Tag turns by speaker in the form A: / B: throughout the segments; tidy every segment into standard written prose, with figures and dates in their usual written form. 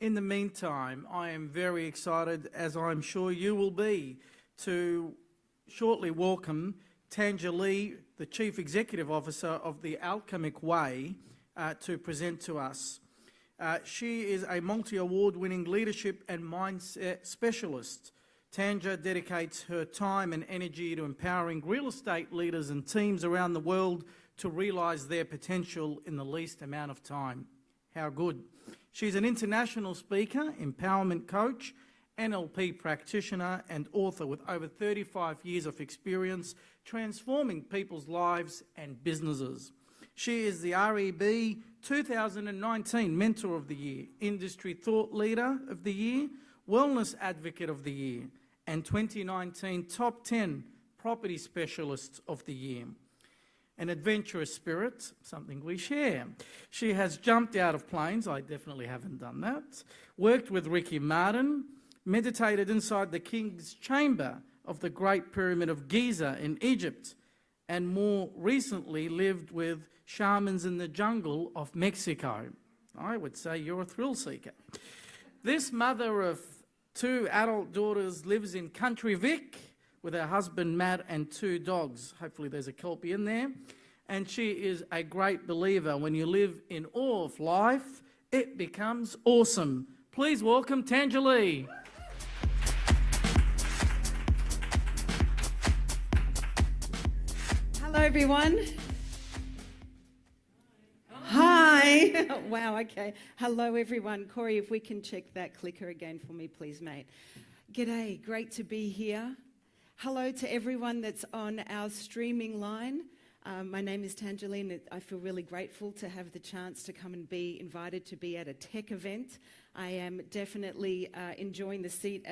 A: In the meantime, I am very excited, as I'm sure you will be, to shortly welcome Tanja Lee, the Chief Executive Officer of the Alchemic Way, to present to us. She is a multi-award-winning leadership and mindset specialist. Tanja dedicates her time and energy to empowering real estate leaders and teams around the world to realise their potential in the least amount of time. How good. She's an international speaker, empowerment coach, NLP practitioner and author with over 35 years of experience transforming people's lives and businesses. She is the REB 2019 Mentor of the Year, Industry Thought Leader of the Year, Wellness Advocate of the Year, and 2019 Top 10 Property Specialist of the Year. An adventurous spirit, something we share. She has jumped out of planes, I definitely haven't done that, worked with Ricky Martin, meditated inside the King's Chamber of the Great Pyramid of Giza in Egypt, and more recently lived with shamans in the jungle of Mexico. I would say you're a thrill seeker. This mother of 2 adult daughters lives in Country Vic with her husband Matt and 2 dogs. Hopefully there's a Kelpie in there. And she is a great believer. When you live in awe of life, it becomes awesome. Please welcome Tanja Lee.
B: Hello, everyone. Hi. Wow, okay. Hello, everyone. Corey, if we can check that clicker again for me, please, mate. G'day, great to be here. Hello to everyone that's on our streaming line. My name is Tanja Lee, and I feel really grateful to have the chance to come and be invited to be at a tech event. I am definitely enjoying the seat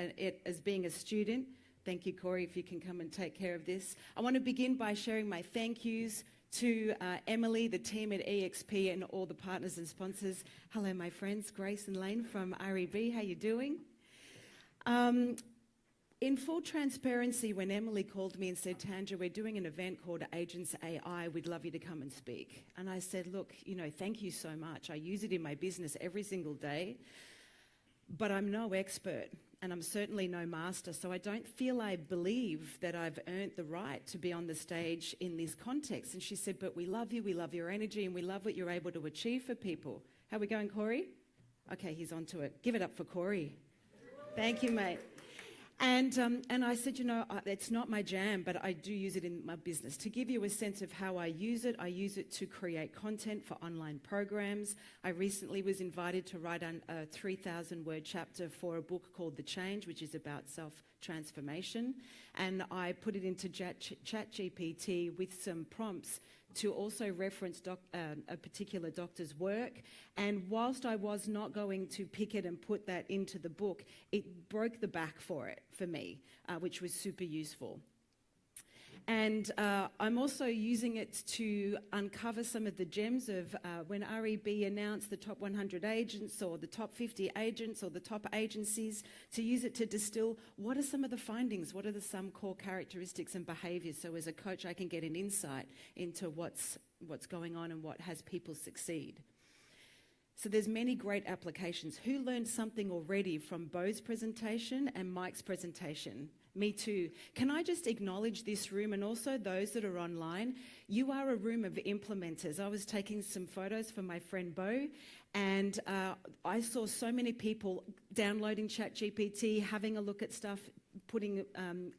B: as being a student. Thank you, Corey, if you can come and take care of this. I want to begin by sharing my thank yous to Emily, the team at EXP, and all the partners and sponsors. Hello, my friends, Grace and Lane from REB. How you doing? In full transparency, when Emily called me and said, Tanja, we're doing an event called Agents AI, we'd love you to come and speak. And I said, look, thank you so much. I use it in my business every single day, but I'm no expert and I'm certainly no master. So I don't feel I believe that I've earned the right to be on the stage in this context. And she said, but we love you, we love your energy, and we love what you're able to achieve for people. How are we going, Corey? Okay, he's onto it. Give it up for Corey. Thank you, mate. And I said, it's not my jam, but I do use it in my business. To give you a sense of how I use it to create content for online programs. I recently was invited to write a 3,000-word chapter for a book called The Change, which is about self-transformation. And I put it into ChatGPT with some prompts to also reference a particular doctor's work. And whilst I was not going to pick it and put that into the book, it broke the back for it for me, which was super useful. And I'm also using it to uncover some of the gems of when REB announced the top 100 agents or the top 50 agents or the top agencies, to use it to distill what are some of the findings, what are some core characteristics and behaviours, so as a coach I can get an insight into what's going on and what has people succeed. So there's many great applications. Who learned something already from Bo's presentation and Mike's presentation? Me too. Can I just acknowledge this room and also those that are online? You are a room of implementers. I was taking some photos for my friend Bo, and I saw so many people downloading ChatGPT, having a look at stuff, putting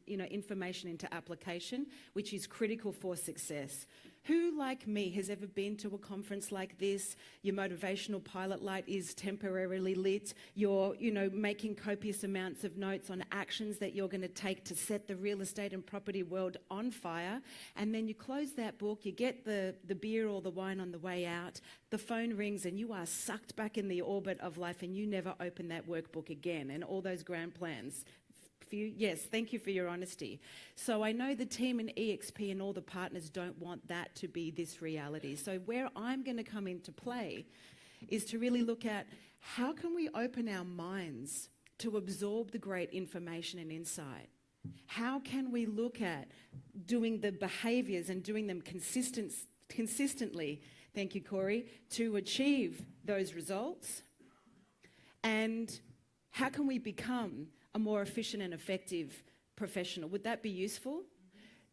B: information into application, which is critical for success. Who, like me, has ever been to a conference like this? Your motivational pilot light is temporarily lit. You're, making copious amounts of notes on actions that you're going to take to set the real estate and property world on fire. And then you close that book, you get the beer or the wine on the way out, the phone rings, and you are sucked back in the orbit of life, and you never open that workbook again, and all those grand plans. Yes, thank you for your honesty. So I know the team in EXP and all the partners don't want that to be this reality. So where I'm going to come into play is to really look at how can we open our minds to absorb the great information and insight? How can we look at doing the behaviours and doing them consistently, thank you, Corey, to achieve those results? And how can we become a more efficient and effective professional? Would that be useful?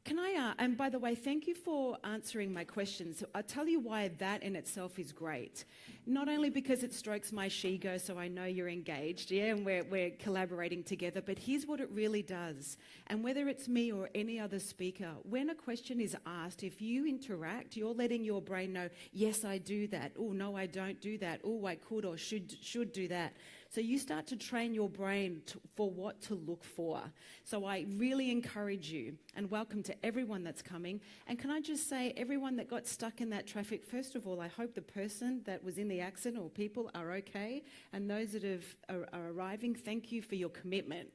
B: Can I, and by the way, thank you for answering my questions. I'll tell you why that in itself is great. Not only because it strokes my she-go so I know you're engaged, yeah, and we're collaborating together, but here's what it really does. And whether it's me or any other speaker, when a question is asked, if you interact, you're letting your brain know, yes, I do that. Oh, no, I don't do that. Oh, I could or should do that. So you start to train your brain for what to look for. So I really encourage you, and welcome to everyone that's coming. And can I just say, everyone that got stuck in that traffic, first of all, I hope the person that was in the accident or people are okay. And those that are arriving, thank you for your commitment.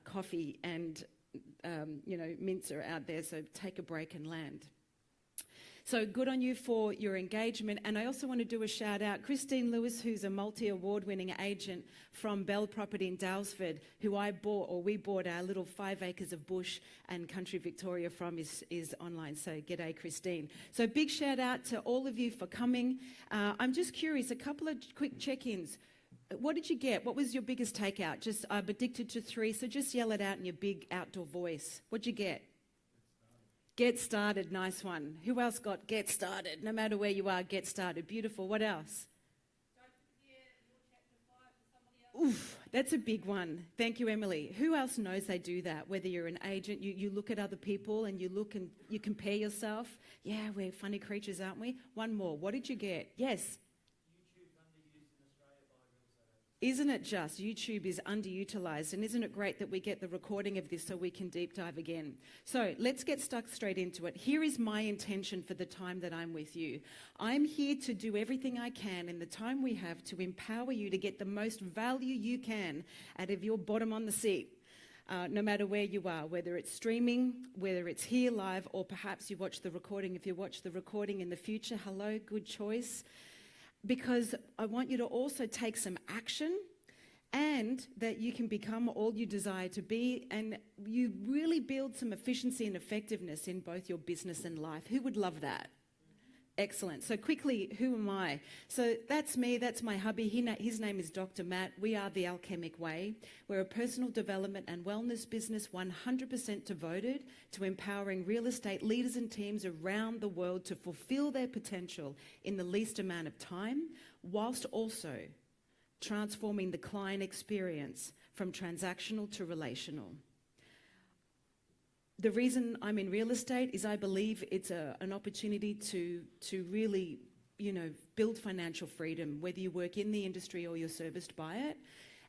B: Coffee and, mints are out there, so take a break and land. So good on you for your engagement. And I also want to do a shout out. Christine Lewis, who's a multi-award winning agent from Bell Property in Dalesford, who we bought our little 5 acres of bush and country Victoria from is online. So g'day, Christine. So big shout out to all of you for coming. I'm just curious, a couple of quick check-ins. What did you get? What was your biggest takeout? Just I'm addicted to 3, so just yell it out in your big outdoor voice. What'd you get? Get started, nice one. Who else got get started? No matter where you are, get started. Beautiful. What else?
C: Don't forget your chapter 5 for somebody else.
B: Oof, that's a big one. Thank you, Emily. Who else knows they do that? Whether you're an agent, you look at other people and you look and you compare yourself. Yeah, we're funny creatures, aren't we? One more. What did you get? Yes? Isn't it just? YouTube is underutilised, and isn't it great that we get the recording of this so we can deep dive again? So let's get stuck straight into it. Here is my intention for the time that I'm with you. I'm here to do everything I can in the time we have to empower you to get the most value you can out of your bottom on the seat. No matter where you are, whether it's streaming, whether it's here live, or perhaps you watch the recording. If you watch the recording in the future, hello, good choice. Because I want you to also take some action and that you can become all you desire to be, and you really build some efficiency and effectiveness in both your business and life. Who would love that? Excellent. So quickly, who am I? So that's me, that's my hubby. His name is Dr. Matt. We are the Alchemic Way. We're a personal development and wellness business 100% devoted to empowering real estate leaders and teams around the world to fulfill their potential in the least amount of time, whilst also transforming the client experience from transactional to relational. The reason I'm in real estate is I believe it's an opportunity to really, build financial freedom, whether you work in the industry or you're serviced by it.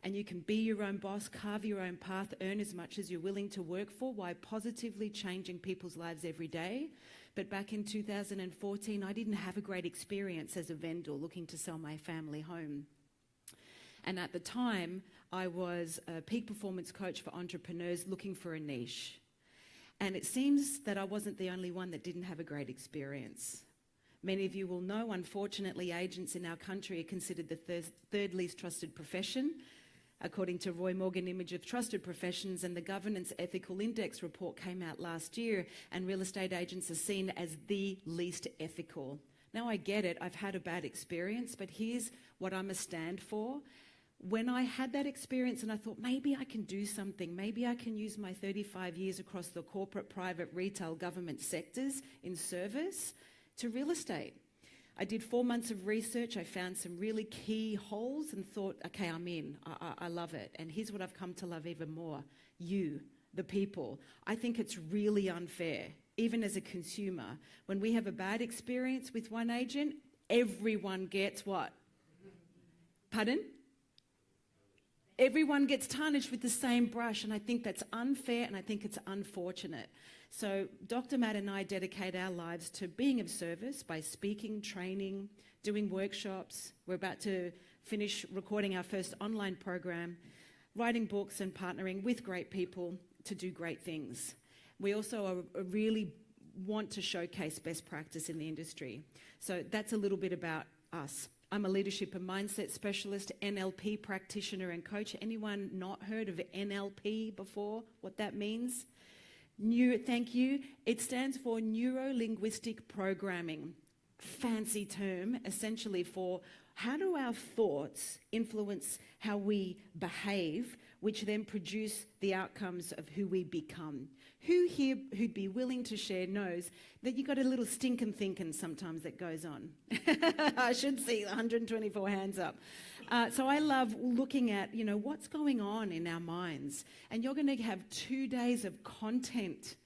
B: And you can be your own boss, carve your own path, earn as much as you're willing to work for while positively changing people's lives every day. But back in 2014, I didn't have a great experience as a vendor looking to sell my family home. And at the time, I was a peak performance coach for entrepreneurs looking for a niche. And it seems that I wasn't the only one that didn't have a great experience. Many of you will know, unfortunately, agents in our country are considered the third least trusted profession, according to Roy Morgan Image of Trusted Professions, and the Governance Ethical Index report came out last year, and real estate agents are seen as the least ethical. Now, I get it, I've had a bad experience, but here's what I'm a stand for. When I had that experience and I thought, maybe I can do something, maybe I can use my 35 years across the corporate, private, retail, government sectors in service to real estate. I did 4 months of research. I found some really key holes and thought, okay, I'm in. I love it. And here's what I've come to love even more. You, the people. I think it's really unfair, even as a consumer. When we have a bad experience with one agent, everyone gets what? Pardon? Everyone gets tarnished with the same brush, and I think that's unfair and I think it's unfortunate. So Dr. Matt and I dedicate our lives to being of service by speaking, training, doing workshops. We're about to finish recording our first online program, writing books and partnering with great people to do great things. We also really want to showcase best practice in the industry. So that's a little bit about us. I'm a leadership and mindset specialist, NLP practitioner and coach. Anyone not heard of NLP before? What that means? Thank you. It stands for Neuro-Linguistic Programming. fancy term essentially for how do our thoughts influence how we behave, which then produce the outcomes of who we become. Who here who'd be willing to share knows that you got a little stinking thinking sometimes that goes on? I should see 124 hands up. So I love looking at, what's going on in our minds. And you're going to have 2 days of content.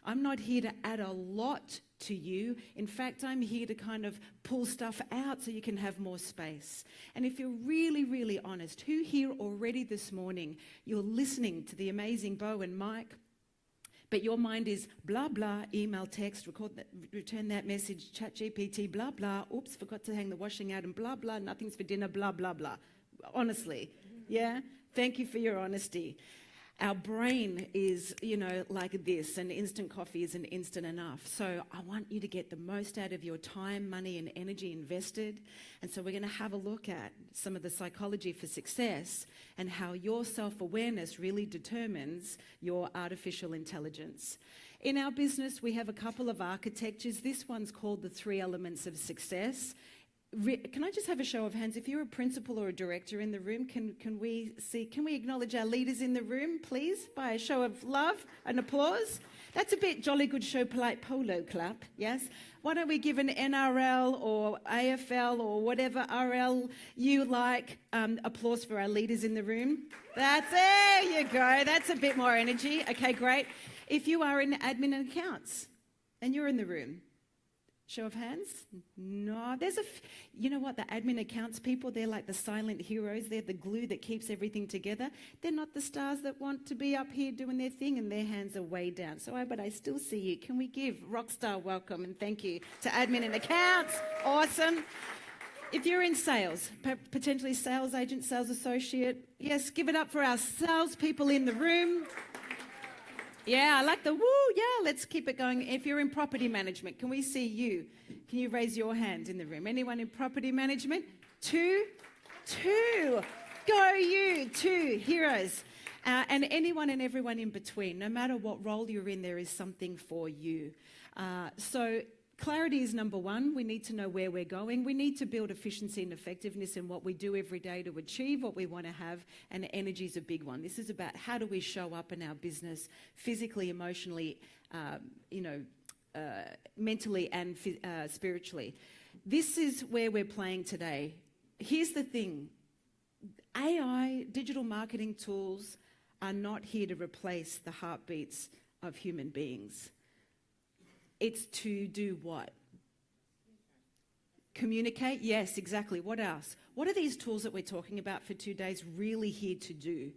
B: I'm not here to add a lot to you. In fact, I'm here to kind of pull stuff out so you can have more space. And if you're really, really honest, who here already this morning, you're listening to the amazing Bo and Mike, but your mind is blah, blah, email, text, return that message, chat GPT, blah, blah, oops, forgot to hang the washing out, and blah, blah, nothing's for dinner, blah, blah, blah. Honestly, yeah? Thank you for your honesty. Our brain is, like this, and instant coffee isn't instant enough. So I want you to get the most out of your time, money, and energy invested. And so we're going to have a look at some of the psychology for success and how your self-awareness really determines your artificial intelligence. In our business, we have a couple of architectures. This one's called the 3 elements of success. Can I just have a show of hands? If you're a principal or a director in the room, can we acknowledge our leaders in the room, please, by a show of love and applause? That's a bit jolly good show, polite polo clap, yes? Why don't we give an NRL or AFL or whatever RL you like applause for our leaders in the room? There you go. That's a bit more energy. Okay, great. If you are in admin and accounts and you're in the room, show of hands? No. You know what? The admin accounts people, they're like the silent heroes. They're the glue that keeps everything together. They're not the stars that want to be up here doing their thing and their hands are way down. But I still see you. Can we give rockstar welcome and thank you to admin and accounts? Awesome. If you're in sales, potentially sales agent, sales associate, yes, give it up for our salespeople in the room. Yeah, I like the woo, yeah, let's keep it going. If you're in property management, can we see you? Can you raise your hand in the room? Anyone in property management? 2? Go you, 2 heroes. And anyone and everyone in between, no matter what role you're in, there is something for you. So clarity is number 1. We need to know where we're going. We need to build efficiency and effectiveness in what we do every day to achieve what we want to have, and energy is a big one. This is about how do we show up in our business physically, emotionally, mentally and spiritually. This is where we're playing today. Here's the thing. AI, digital marketing tools, are not here to replace the heartbeats of human beings. It's to do what? Communicate? Yes, exactly. What else? What are these tools that we're talking about for 2 days really here to do?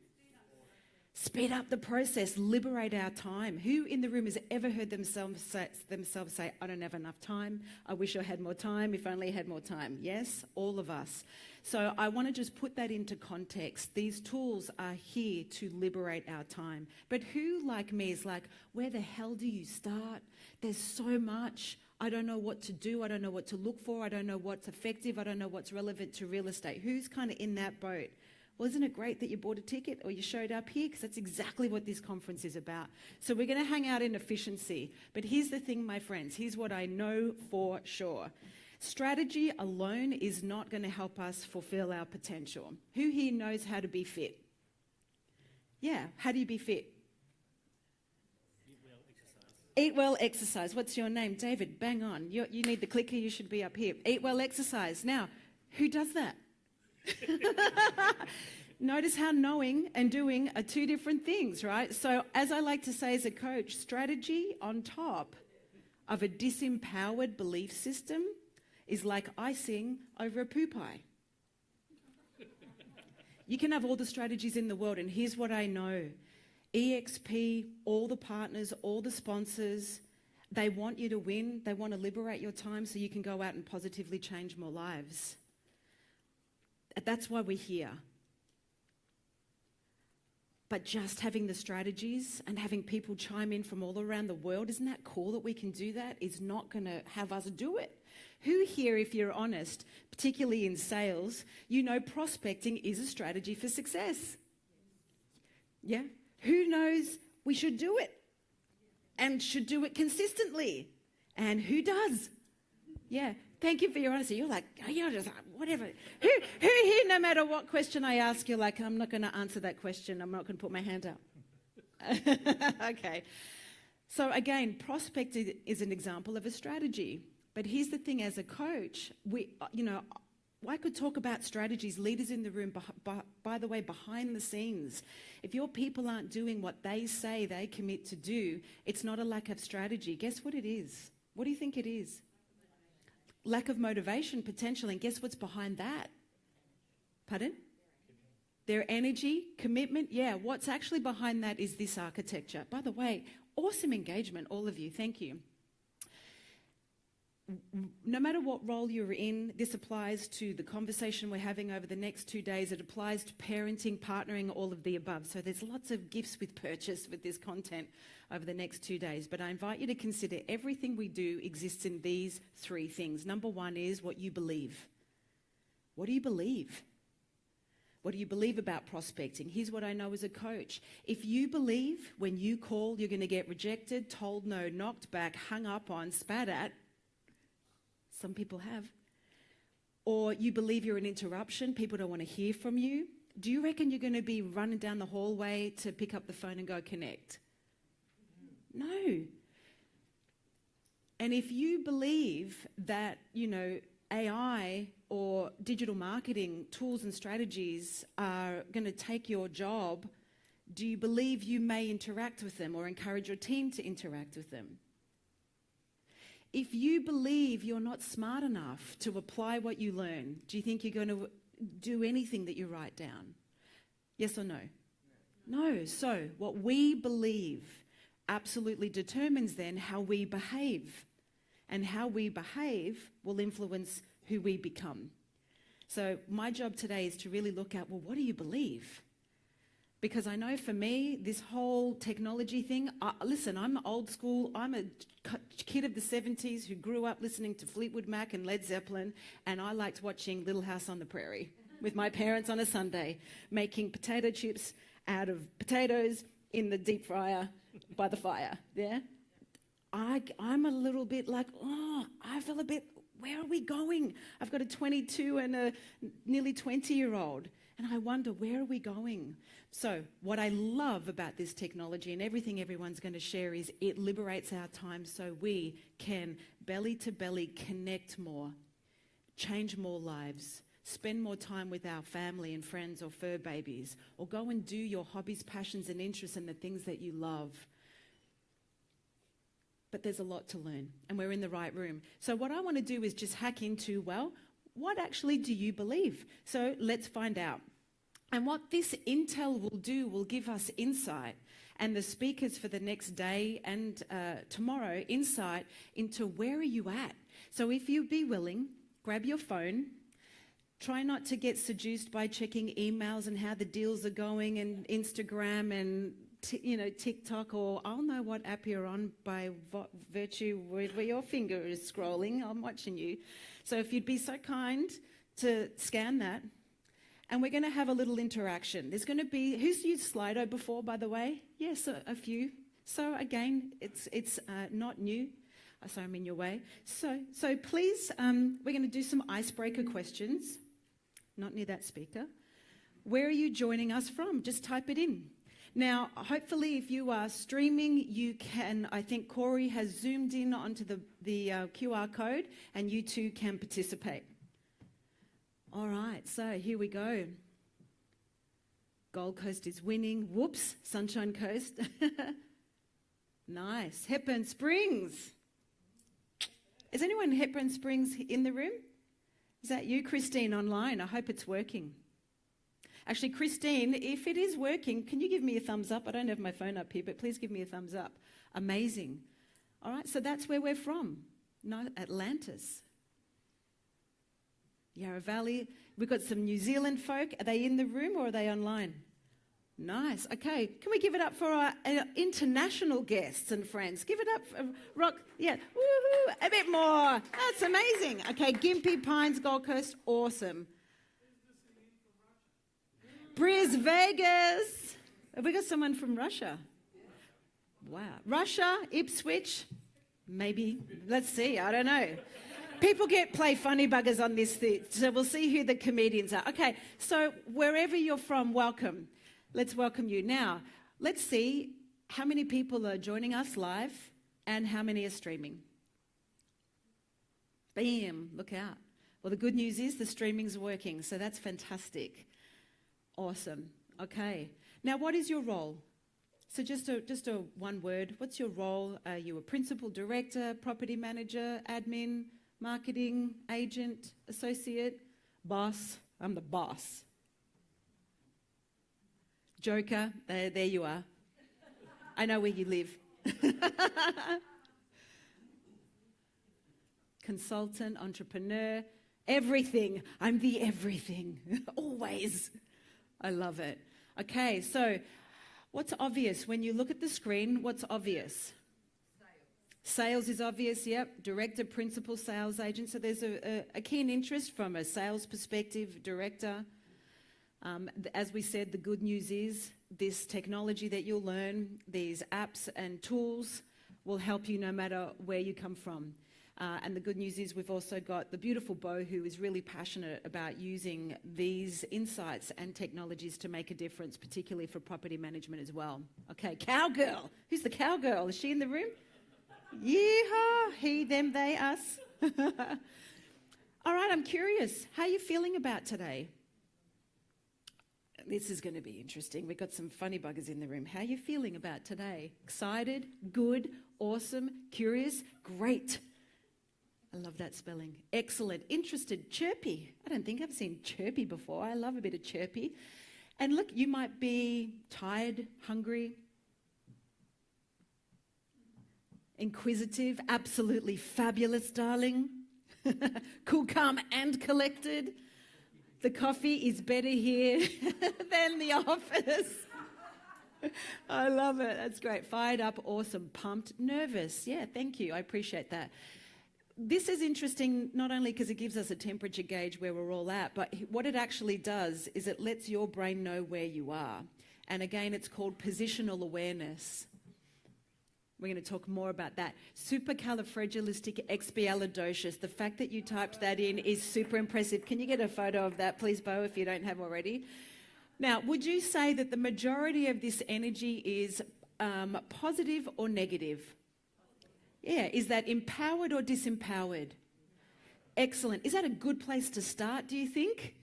B: Speed up the process, liberate our time. Who in the room has ever heard themselves say, I don't have enough time, I wish I had more time, if only I had more time? Yes, all of us. So I want to just put that into context. These tools are here to liberate our time. But who, like me, is like, where the hell do you start? There's so much. I don't know what to do. I don't know what to look for. I don't know what's effective. I don't know what's relevant to real estate. Who's kind of in that boat? Well, isn't it great that you bought a ticket or you showed up here? Because that's exactly what this conference is about. So we're going to hang out in efficiency. But here's the thing, my friends. Here's what I know for sure. Strategy alone is not going to help us fulfill our potential. Who here knows how to be fit? Yeah, how do you be fit? Eat well, exercise. What's your name? David, bang on. You need the clicker, you should be up here. Eat well, exercise. Now, who does that? Notice how knowing and doing are 2 different things, right? So as I like to say as a coach, strategy on top of a disempowered belief system is like icing over a poo pie. You can have all the strategies in the world, and here's what I know. EXP, all the partners, all the sponsors, they want you to win. They want to liberate your time so you can go out and positively change more lives. That's why we're here. But just having the strategies and having people chime in from all around the world, isn't that cool that we can do that? Is not going to have us do it. Who here, if you're honest, particularly in sales, you know prospecting is a strategy for success? Yeah? Who knows we should do it and should do it consistently? And who does? Yeah. Thank you for your honesty. You're like, oh, you're just whatever. Who here, no matter what question I ask, you're like, I'm not going to answer that question. I'm not going to put my hand up. Okay. So again, prospect is an example of a strategy. But here's the thing, as a coach, I could talk about strategies, leaders in the room, by the way, behind the scenes. If your people aren't doing what they say they commit to do, it's not a lack of strategy. Guess what it is? What do you think it is? Lack of motivation, potentially. And guess what's behind that? Pardon? Their energy, commitment. Yeah, what's actually behind that is this architecture. By the way, awesome engagement, all of you. Thank you. No matter what role you're in, this applies to the conversation we're having over the next 2 days. It applies to parenting, partnering, all of the above. So there's lots of gifts with purchase with this content over the next 2 days. But I invite you to consider everything we do exists in these 3 things. Number 1 is what you believe. What do you believe? What do you believe about prospecting? Here's what I know as a coach. If you believe when you call you're going to get rejected, told no, knocked back, hung up on, spat at, some people have, or you believe you're an interruption, people don't want to hear from you, do you reckon you're going to be running down the hallway to pick up the phone and go connect? No. And if you believe that, AI or digital marketing tools and strategies are going to take your job, do you believe you may interact with them or encourage your team to interact with them? If you believe you're not smart enough to apply what you learn, do you think you're going to do anything that you write down? Yes or no? No. So what we believe absolutely determines then how we behave. And how we behave will influence who we become. So my job today is to really look at, well, what do you believe? Because I know for me, this whole technology thing, listen, I'm old school. I'm a kid of the 70s who grew up listening to Fleetwood Mac and Led Zeppelin, and I liked watching Little House on the Prairie with my parents on a Sunday, making potato chips out of potatoes in the deep fryer by the fire, yeah? I'm a little bit like, I feel a bit, where are we going? I've got a 22 and a nearly 20-year-old. And I wonder, where are we going? So what I love about this technology and everything everyone's going to share is it liberates our time so we can belly to belly connect more, change more lives, spend more time with our family and friends or fur babies, or go and do your hobbies, passions and interests and the things that you love. But there's a lot to learn, and we're in the right room. So what I want to do is just hack into, well, what actually do you believe? So let's find out. And what this intel will do will give us insight, and the speakers for the next day and tomorrow, insight into where are you at. So if you be willing, grab your phone. Try not to get seduced by checking emails and how the deals are going and Instagram and TikTok, or I'll know what app you're on by virtue where your finger is scrolling. I'm watching you. So if you'd be so kind to scan that, and we're going to have a little interaction. There's going to be, who's used Slido before, by the way? Yes, a few. So again, it's not new. Sorry, I'm in your way. So please, we're going to do some icebreaker questions. Not near that speaker. Where are you joining us from? Just type it in. Now, hopefully, if you are streaming, you can, I think Corey has zoomed in onto the QR code, and you too can participate. All right, so here we go. Gold Coast is winning. Whoops, Sunshine Coast. Nice. Hepburn Springs. Is anyone in Hepburn Springs in the room? Is that you, Christine, online? I hope it's working. Actually, Christine, if it is working, can you give me a thumbs up? I don't have my phone up here, but please give me a thumbs up. Amazing. All right, so that's where we're from. No, Atlantis. Yarra Valley. We've got some New Zealand folk. Are they in the room or are they online? Nice. Okay, can we give it up for our international guests and friends? Give it up for Rock. Yeah, woohoo, a bit more. That's amazing. Okay, Gympie, Pines, Gold Coast, awesome. Bris Vegas. Have we got someone from Russia? Wow. Russia, Ipswich, maybe. Let's see, I don't know. People play funny buggers on this thing, so we'll see who the comedians are. Okay, so wherever you're from, welcome. Let's welcome you. Now, let's see how many people are joining us live and how many are streaming. Bam, look out. Well, the good news is the streaming's working, so that's fantastic. Awesome. Okay. Now, what is your role? So just a one word. What's your role? Are you a principal, director, property manager, admin, marketing, agent, associate, boss? I'm the boss. Joker, there you are. I know where you live. Consultant, entrepreneur, everything. I'm the everything, always. I love it. Okay, so what's obvious? When you look at the screen, what's obvious? Sales is obvious, yep. Director, principal, sales agent. So there's a keen interest from a sales perspective, director. As we said, the good news is this technology that you'll learn, these apps and tools will help you no matter where you come from. And the good news is we've also got the beautiful Bo who is really passionate about using these insights and technologies to make a difference, particularly for property management as well. Okay, cowgirl. Who's the cowgirl? Is she in the room? Yeehaw! He, them, they, us. All right, I'm curious. How are you feeling about today? This is going to be interesting. We've got some funny buggers in the room. How are you feeling about today? Excited? Good? Awesome? Curious? Great. I love that spelling. Excellent. Interested? Chirpy. I don't think I've seen chirpy before. I love a bit of chirpy. And look, you might be tired, hungry, inquisitive, absolutely fabulous, darling. Cool, calm, and collected. The coffee is better here than the office. I love it. That's great. Fired up, awesome, pumped, nervous. Yeah, thank you. I appreciate that. This is interesting not only because it gives us a temperature gauge where we're all at, but what it actually does is it lets your brain know where you are. And again, it's called positional awareness. We're going to talk more about that. Supercalifragilisticexpialidocious. The fact that you typed that in is super impressive. Can you get a photo of that, please, Bo, if you don't have already? Now, would you say that the majority of this energy is positive or negative? Yeah, is that empowered or disempowered? Excellent. Is that a good place to start, do you think?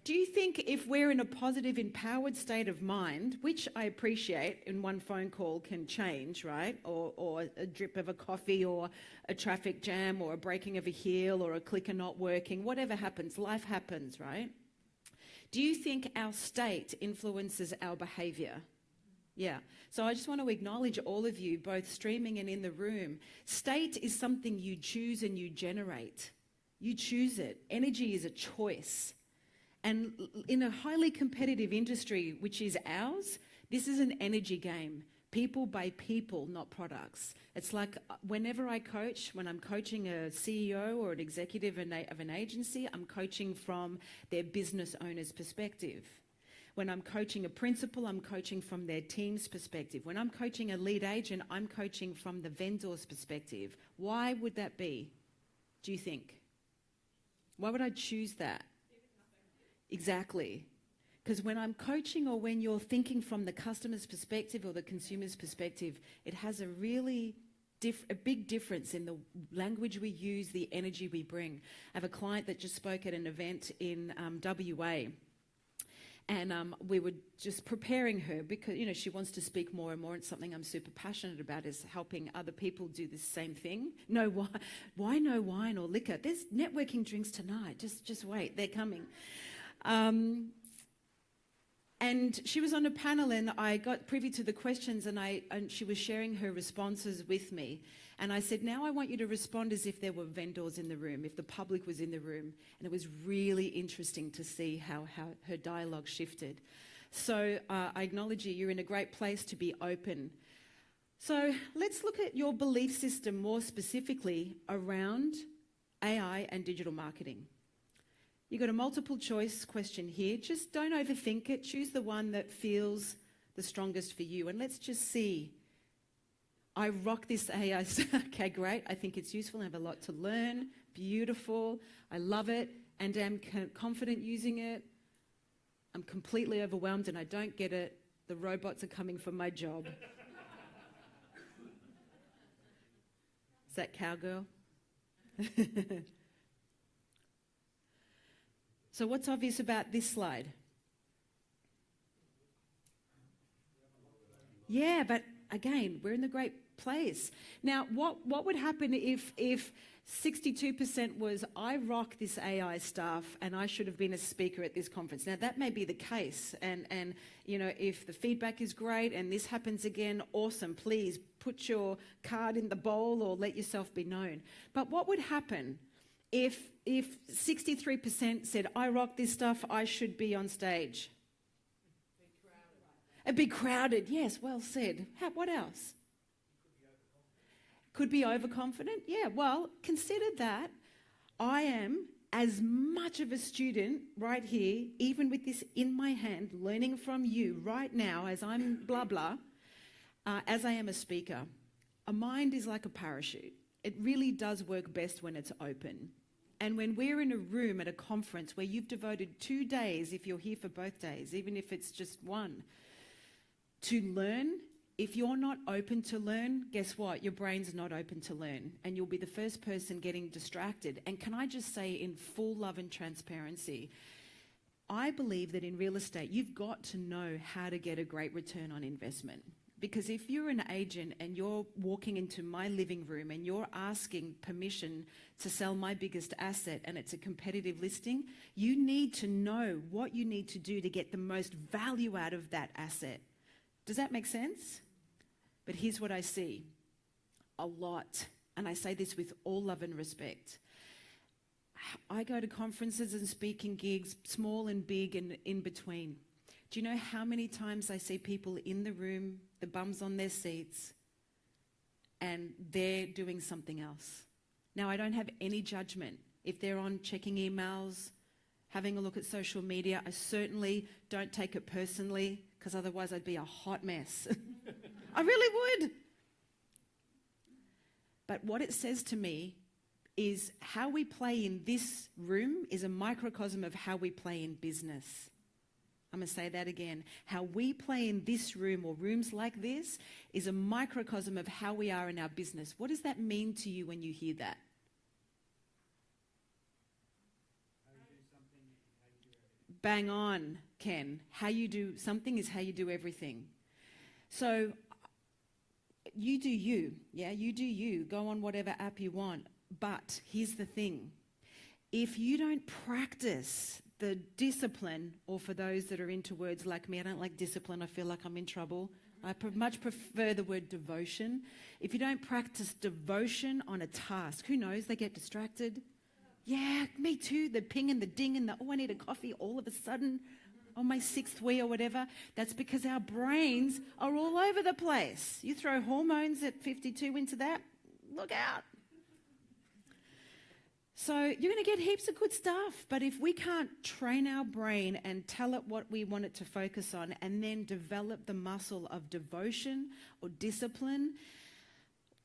B: Do you think if we're in a positive, empowered state of mind, which I appreciate in one phone call can change, right? Or a drip of a coffee or a traffic jam or a breaking of a heel or a clicker not working, whatever happens, life happens, right? Do you think our state influences our behavior? Yeah. So I just want to acknowledge all of you, both streaming and in the room. State is something you choose and you generate. You choose it. Energy is a choice. And in a highly competitive industry, which is ours, this is an energy game. People by people, not products. It's like whenever I coach, when I'm coaching a CEO or an executive of an agency, I'm coaching from their business owner's perspective. When I'm coaching a principal, I'm coaching from their team's perspective. When I'm coaching a lead agent, I'm coaching from the vendor's perspective. Why would that be, do you think? Why would I choose that? Exactly. Because when I'm coaching or when you're thinking from the customer's perspective or the consumer's perspective, it has a really a big difference in the language we use, the energy we bring. I have a client that just spoke at an event in WA. And we were just preparing her because, you know, she wants to speak more and more. And something I'm super passionate about is helping other people do the same thing. No wine, why no wine or liquor? There's networking drinks tonight. Just wait, they're coming. And she was on a panel and I got privy to the questions and she was sharing her responses with me. And I said, now I want you to respond as if there were vendors in the room, if the public was in the room. And it was really interesting to see how her dialogue shifted. So I acknowledge you, you're in a great place to be open. So let's look at your belief system more specifically around AI and digital marketing. You've got a multiple choice question here. Just don't overthink it. Choose the one that feels the strongest for you. And let's just see. I rock this AI. Okay, great. I think it's useful. I have a lot to learn. Beautiful. I love it and am confident using it. I'm completely overwhelmed and I don't get it. The robots are coming for my job. Is that cowgirl? So what's obvious about this slide? Yeah, but again, we're in the great place. Now, what would happen if 62% was, I rock this AI stuff and I should have been a speaker at this conference? Now, that may be the case. And you know, if the feedback is great and this happens again, awesome. Please put your card in the bowl or let yourself be known. But what would happen if 63% said, I rock this stuff, I should be on stage? It'd be crowded. Yes, well said. What else? Could be overconfident. Yeah, well, consider that I am as much of a student right here, even with this in my hand, learning from you right now as I'm blah, blah, as I am a speaker. A mind is like a parachute. It really does work best when it's open. And when we're in a room at a conference where you've devoted 2 days, if you're here for both days, even if it's just one, to learn, if you're not open to learn, guess what? Your brain's not open to learn and you'll be the first person getting distracted. And can I just say in full love and transparency, I believe that in real estate, you've got to know how to get a great return on investment. Because if you're an agent and you're walking into my living room and you're asking permission to sell my biggest asset and it's a competitive listing, you need to know what you need to do to get the most value out of that asset. Does that make sense? But here's what I see. A lot, and I say this with all love and respect. I go to conferences and speaking gigs, small and big and in between. Do you know how many times I see people in the room, the bums on their seats, and they're doing something else? Now, I don't have any judgment. If they're on checking emails, having a look at social media, I certainly don't take it personally, because otherwise I'd be a hot mess. I really would. But what it says to me is how we play in this room is a microcosm of how we play in business. I'm going to say that again. How we play in this room or rooms like this is a microcosm of how we are in our business. What does that mean to you when you hear that? Bang on, Ken. How you do something is how you do everything. So you do you, yeah? You do you. Go on whatever app you want. But here's the thing. If you don't practice the discipline, or for those that are into words like me, I don't like discipline, I feel like I'm in trouble. I much prefer the word devotion. If you don't practice devotion on a task, who knows, they get distracted. Yeah, me too. The ping and the ding and the, oh, I need a coffee all of a sudden on my 6th wee or whatever. That's because our brains are all over the place. You throw hormones at 52 into that, look out. So you're going to get heaps of good stuff. But if we can't train our brain and tell it what we want it to focus on and then develop the muscle of devotion or discipline,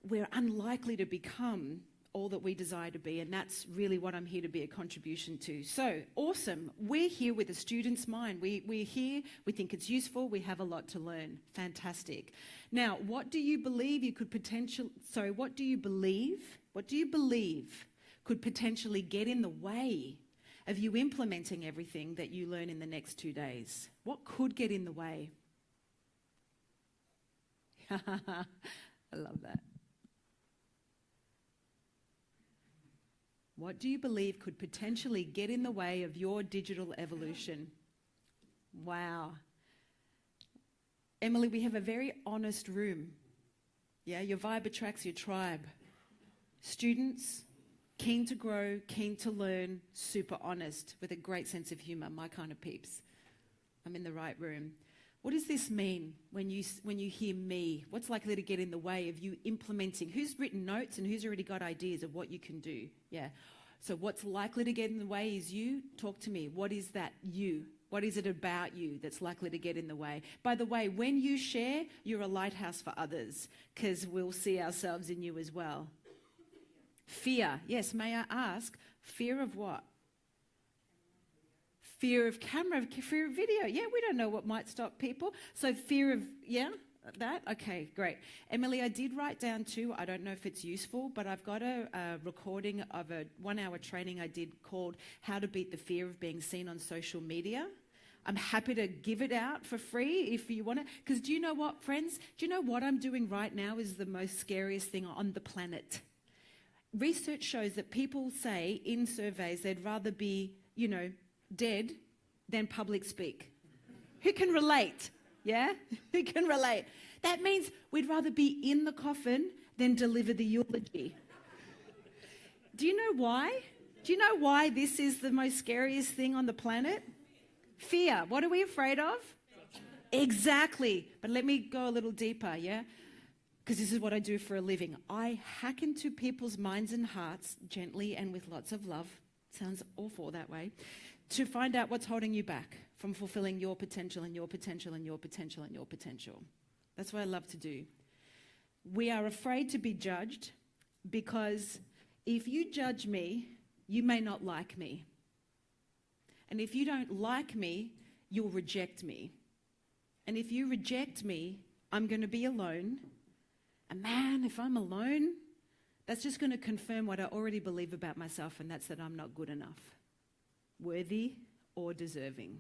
B: we're unlikely to become all that we desire to be, and that's really what I'm here to be a contribution to. So, awesome. We're here with a student's mind. We're here, we think it's useful, we have a lot to learn. Fantastic. Now, what do you believe could potentially get in the way of you implementing everything that you learn in the next 2 days? What could get in the way? I love that. What do you believe could potentially get in the way of your digital evolution? Wow. Emily, we have a very honest room. Yeah, your vibe attracts your tribe. Students, keen to grow, keen to learn, super honest, with a great sense of humour, my kind of peeps. I'm in the right room. What does this mean when you hear me? What's likely to get in the way of you implementing? Who's written notes and who's already got ideas of what you can do? Yeah. So what's likely to get in the way is you. Talk to me. What is that you? What is it about you that's likely to get in the way? By the way, when you share, you're a lighthouse for others, because we'll see ourselves in you as well. Fear. Yes, may I ask, fear of what? Fear of camera, fear of video. Yeah, we don't know what might stop people. So fear of, that? Okay, great. Emily, I did write down too, I don't know if it's useful, but I've got a recording of a 1-hour training I did called How to Beat the Fear of Being Seen on Social Media. I'm happy to give it out for free if you want to. Because do you know what, friends? Do you know what I'm doing right now is the most scariest thing on the planet? Research shows that people say in surveys they'd rather be, dead than public speak. Who can relate? Yeah? Who can relate? That means we'd rather be in the coffin than deliver the eulogy. Do you know why? Do you know why this is the most scariest thing on the planet? Fear. What are we afraid of? Exactly. But let me go a little deeper, yeah? Because this is what I do for a living. I hack into people's minds and hearts gently and with lots of love. Sounds awful that way. To find out what's holding you back from fulfilling your potential and your potential and your potential and your potential. That's what I love to do. We are afraid to be judged because if you judge me, you may not like me. And if you don't like me, you'll reject me. And if you reject me, I'm going to be alone. And man, if I'm alone, that's just going to confirm what I already believe about myself, and that's that I'm not good enough, worthy or deserving.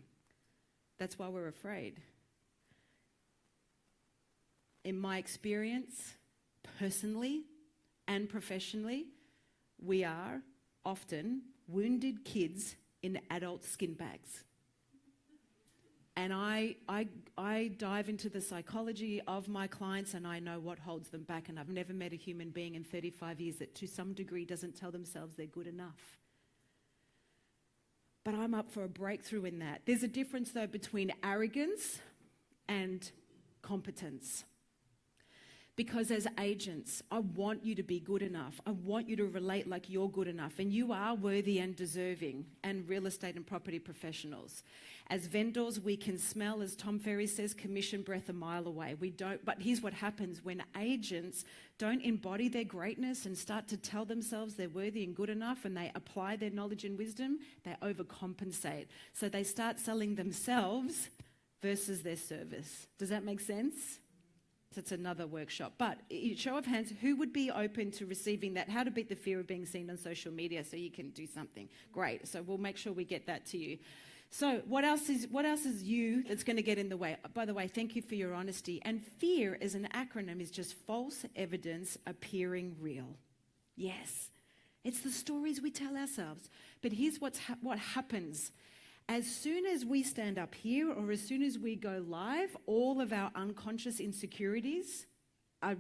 B: That's why we're afraid. In my experience, personally and professionally, we are often wounded kids in adult skin bags. And I dive into the psychology of my clients, and I know what holds them back, and I've never met a human being in 35 years that to some degree doesn't tell themselves they're good enough. But I'm up for a breakthrough in that. There's a difference though between arrogance and competence. Because as agents, I want you to be good enough. I want you to relate like you're good enough. And you are worthy and deserving, and real estate and property professionals. As vendors, we can smell, as Tom Ferry says, commission breath a mile away. We don't, but here's what happens when agents don't embody their greatness and start to tell themselves they're worthy and good enough, and they apply their knowledge and wisdom, they overcompensate. So they start selling themselves versus their service. Does that make sense? It's another workshop. But show of hands, who would be open to receiving that? How to beat the fear of being seen on social media so you can do something. Great. So we'll make sure we get that to you. So what else is you that's going to get in the way? By the way, thank you for your honesty. And fear as an acronym is just false evidence appearing real. Yes. It's the stories we tell ourselves. But here's what happens. As soon as we stand up here, or as soon as we go live, all of our unconscious insecurities are,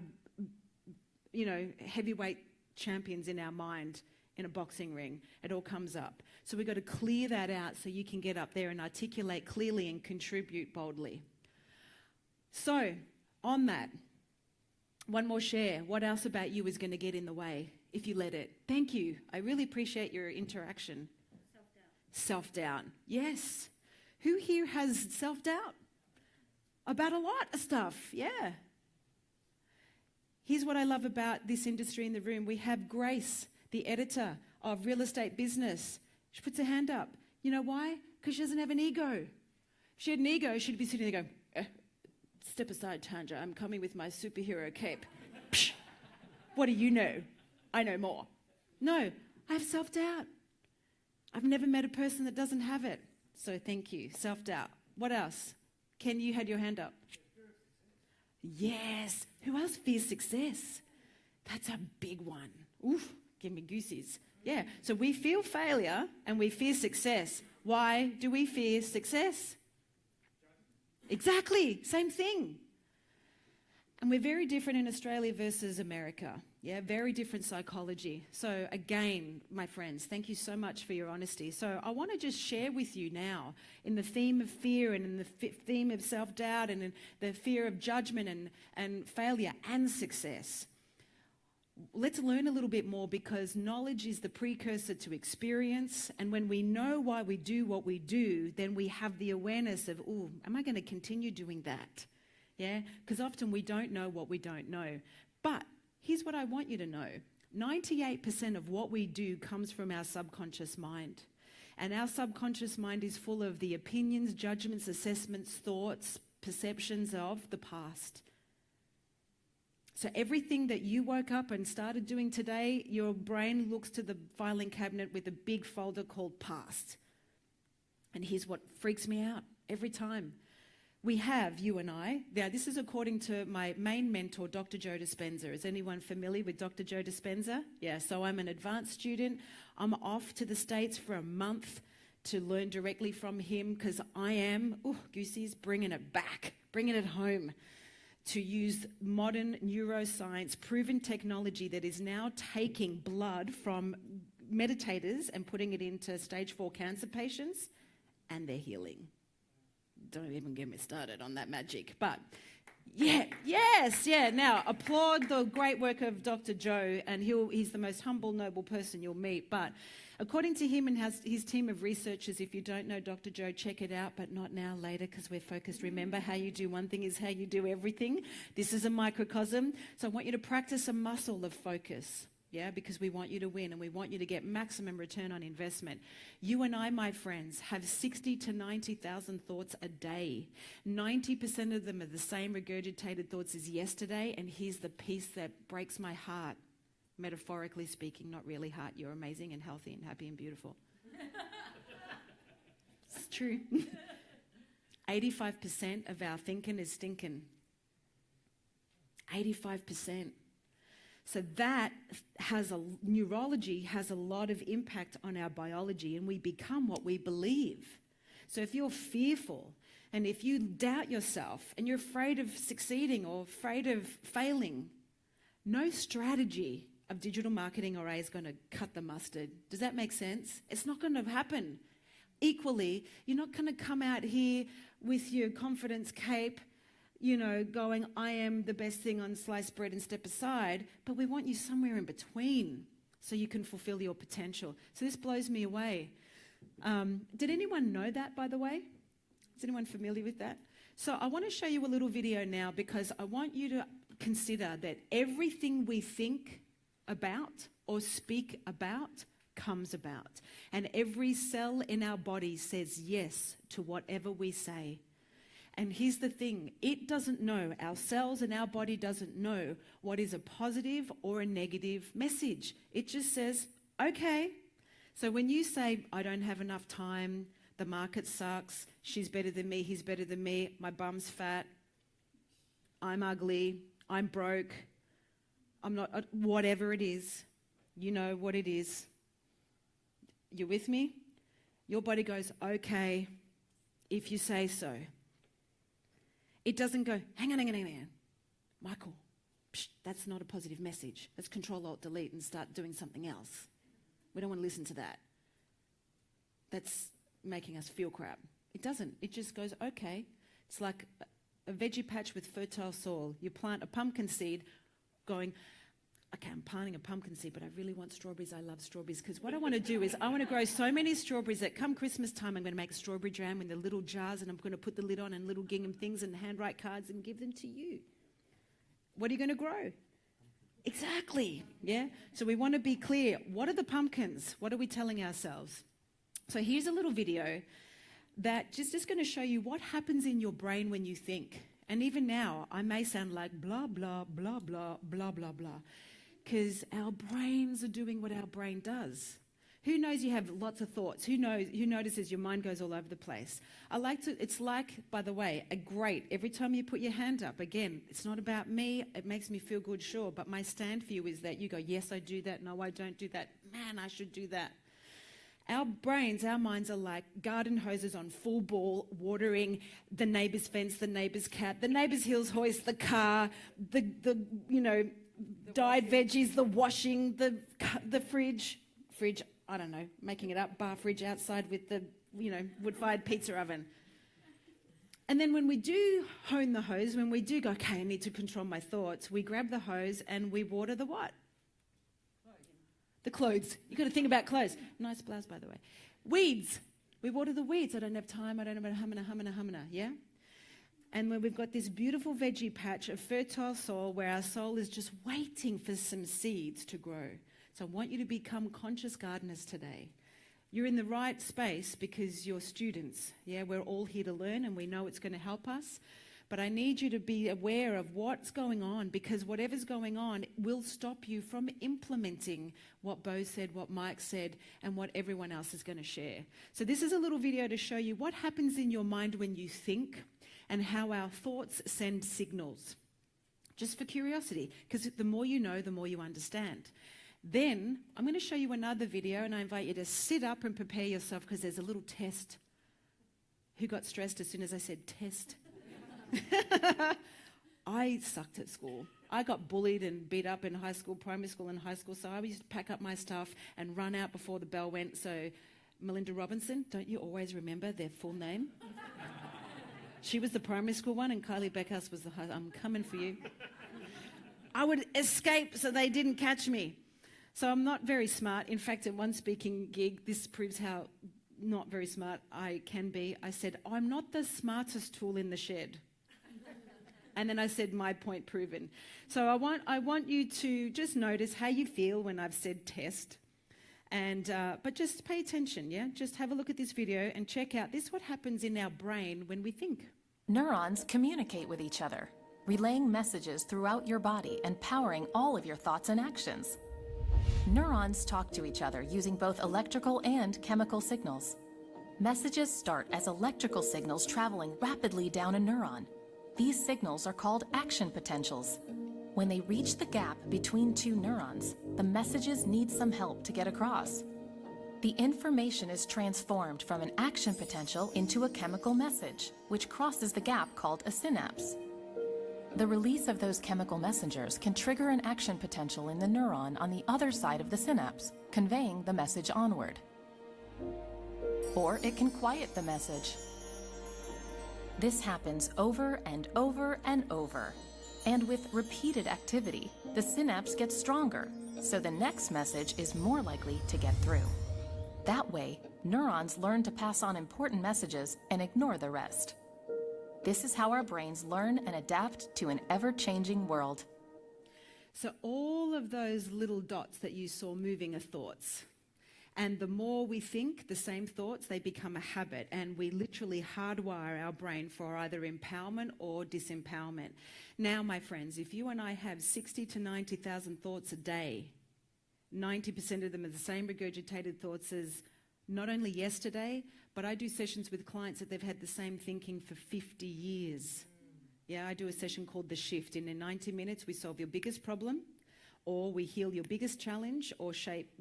B: heavyweight champions in our mind in a boxing ring. It all comes up. So we've got to clear that out so you can get up there and articulate clearly and contribute boldly. So, on that, one more share. What else about you is going to get in the way if you let it? Thank you. I really appreciate your interaction. Self-doubt. Yes. Who here has self-doubt? About a lot of stuff, yeah. Here's what I love about this industry in the room. We have Grace, the editor of Real Estate Business. She puts her hand up. You know why? Because she doesn't have an ego. If she had an ego, she'd be sitting there going, step aside, Tanja. I'm coming with my superhero cape. Psh, what do you know? I know more. No, I have self-doubt. I've never met a person that doesn't have it. So thank you. Self-doubt. What else? Ken, you had your hand up. Yes. Who else fears success? That's a big one. Oof, give me goosies. Yeah. So we feel failure and we fear success. Why do we fear success? Exactly. Same thing. And we're very different in Australia versus America. Yeah, very different psychology. So again, my friends, thank you so much for your honesty. So I want to just share with you now, in the theme of fear and in the theme of self-doubt and in the fear of judgment and failure and success, let's learn a little bit more, because knowledge is the precursor to experience. And when we know why we do what we do, then we have the awareness of, oh, am I going to continue doing that? Yeah, because often we don't know what we don't know. But here's what I want you to know. 98% of what we do comes from our subconscious mind. And our subconscious mind is full of the opinions, judgments, assessments, thoughts, perceptions of the past. So everything that you woke up and started doing today, your brain looks to the filing cabinet with a big folder called past. And here's what freaks me out every time. We have, you and I, now this is according to my main mentor, Dr. Joe Dispenza. Is anyone familiar with Dr. Joe Dispenza? Yeah, so I'm an advanced student. I'm off to the States for a month to learn directly from him, because I am, Goosey's, bringing it back, bringing it home, to use modern neuroscience, proven technology that is now taking blood from meditators and putting it into stage 4 cancer patients, and they're healing. Don't even get me started on that magic. But yeah, yes, yeah. Now, applaud the great work of Dr. Joe, and he's the most humble, noble person you'll meet. But according to him and his team of researchers, if you don't know Dr. Joe, check it out, but not now, later, because we're focused. Remember, how you do one thing is how you do everything. This is a microcosm. So I want you to practice a muscle of focus. Yeah, because we want you to win and we want you to get maximum return on investment. You and I, my friends, have 60 to 90,000 thoughts a day. 90% of them are the same regurgitated thoughts as yesterday. And here's the piece that breaks my heart, metaphorically speaking, not really heart. You're amazing and healthy and happy and beautiful. It's true. 85% of our thinking is stinking. 85%. So that neurology has a lot of impact on our biology, and we become what we believe. So if you're fearful and if you doubt yourself and you're afraid of succeeding or afraid of failing, no strategy of digital marketing or A is going to cut the mustard. Does that make sense? It's not going to happen. Equally, you're not going to come out here with your confidence cape, going, I am the best thing on sliced bread and step aside, but we want you somewhere in between so you can fulfill your potential. So this blows me away. Did anyone know that, by the way? Is anyone familiar with that? So I want to show you a little video now, because I want you to consider that everything we think about or speak about comes about. And every cell in our body says yes to whatever we say. And here's the thing, it doesn't know, our cells and our body doesn't know what is a positive or a negative message. It just says, okay. So when you say, I don't have enough time, the market sucks, she's better than me, he's better than me, my bum's fat, I'm ugly, I'm broke, I'm not, whatever it is, you know what it is. You with me? Your body goes, okay, if you say so. It doesn't go, hang on. Michael, that's not a positive message. Let's Control-Alt-Delete and start doing something else. We don't want to listen to that. That's making us feel crap. It doesn't. It just goes, okay. It's like a veggie patch with fertile soil. You plant a pumpkin seed going, okay, I'm planting a pumpkin seed, but I really want strawberries. I love strawberries, because what I want to do is I want to grow so many strawberries that come Christmas time, I'm going to make strawberry jam in the little jars, and I'm going to put the lid on and little gingham things and handwrite cards and give them to you. What are you going to grow? Exactly, yeah? So we want to be clear. What are the pumpkins? What are we telling ourselves? So here's a little video that just going to show you what happens in your brain when you think. And even now, I may sound like blah, blah, blah, blah, blah, blah, blah. Because our brains are doing what our brain does. Who knows you have lots of thoughts? Who notices your mind goes all over the place? It's like, by the way, every time you put your hand up, again, it's not about me, it makes me feel good, sure, but my stand for you is that you go, yes, I do that, no, I don't do that, man, I should do that. Our brains, our minds are like garden hoses on full ball, watering the neighbour's fence, the neighbour's cat, the neighbour's heels hoist, the car, the dyed veggies, the washing, the fridge, I don't know, making it up, bar fridge outside with the, wood-fired pizza oven. And then when we do hone the hose, when we do go, okay, I need to control my thoughts, we grab the hose and we water the what? The clothes. You've got to think about clothes. Nice blouse, by the way. Weeds. We water the weeds. I don't have time. I don't know about humana, yeah? And when we've got this beautiful veggie patch of fertile soil where our soul is just waiting for some seeds to grow. So I want you to become conscious gardeners today. You're in the right space because you're students. Yeah, we're all here to learn and we know it's going to help us. But I need you to be aware of what's going on, because whatever's going on will stop you from implementing what Bo said, what Mike said, and what everyone else is going to share. So this is a little video to show you what happens in your mind when you think and how our thoughts send signals. Just for curiosity, because the more you know, the more you understand. Then I'm going to show you another video, and I invite you to sit up and prepare yourself, because there's a little test. Who got stressed as soon as I said test? I sucked at school. I got bullied and beat up in high school, primary school and high school, so I used to pack up my stuff and run out before the bell went. So Melinda Robinson, don't you always remember their full name? She was the primary school one and Kylie Beckhouse was the high. I'm coming for you. I would escape so they didn't catch me. So I'm not very smart. In fact, at one speaking gig, this proves how not very smart I can be. I said, I'm not the smartest tool in the shed. And then I said, my point proven. So I want you to just notice how you feel when I've said test. And but just pay attention, yeah? Just have a look at this video and check out this is what happens in our brain when we think.
D: Neurons communicate with each other, relaying messages throughout your body and powering all of your thoughts and actions. Neurons talk to each other using both electrical and chemical signals. Messages start as electrical signals traveling rapidly down a neuron. These signals are called action potentials. When they reach the gap between two neurons, the messages need some help to get across. The information is transformed from an action potential into a chemical message, which crosses the gap called a synapse. The release of those chemical messengers can trigger an action potential in the neuron on the other side of the synapse, conveying the message onward. Or it can quiet the message. This happens over and over and over. And with repeated activity, the synapse gets stronger, so the next message is more likely to get through. That way, neurons learn to pass on important messages and ignore the rest. This is how our brains learn and adapt to an ever-changing world.
B: So all of those little dots that you saw moving are thoughts. And the more we think the same thoughts, they become a habit. And we literally hardwire our brain for either empowerment or disempowerment. Now, my friends, if you and I have 60 to 90,000 thoughts a day, 90% of them are the same regurgitated thoughts as not only yesterday, but I do sessions with clients that they've had the same thinking for 50 years. Yeah, I do a session called The Shift. In 90 minutes, we solve your biggest problem, or we heal your biggest challenge, or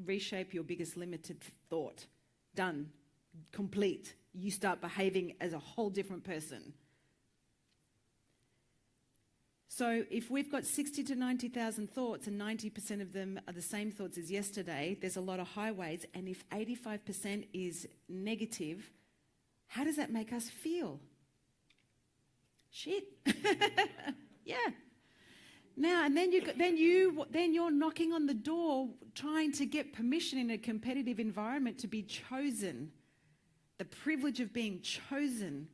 B: reshape your biggest limited thought. Done. Complete. You start behaving as a whole different person. So if we've got 60 to 90,000 thoughts and 90% of them are the same thoughts as yesterday, there's a lot of highways. And if 85% is negative, how does that make us feel? Shit. Yeah. Now, and then you're knocking on the door trying to get permission in a competitive environment to be chosen. The privilege of being chosen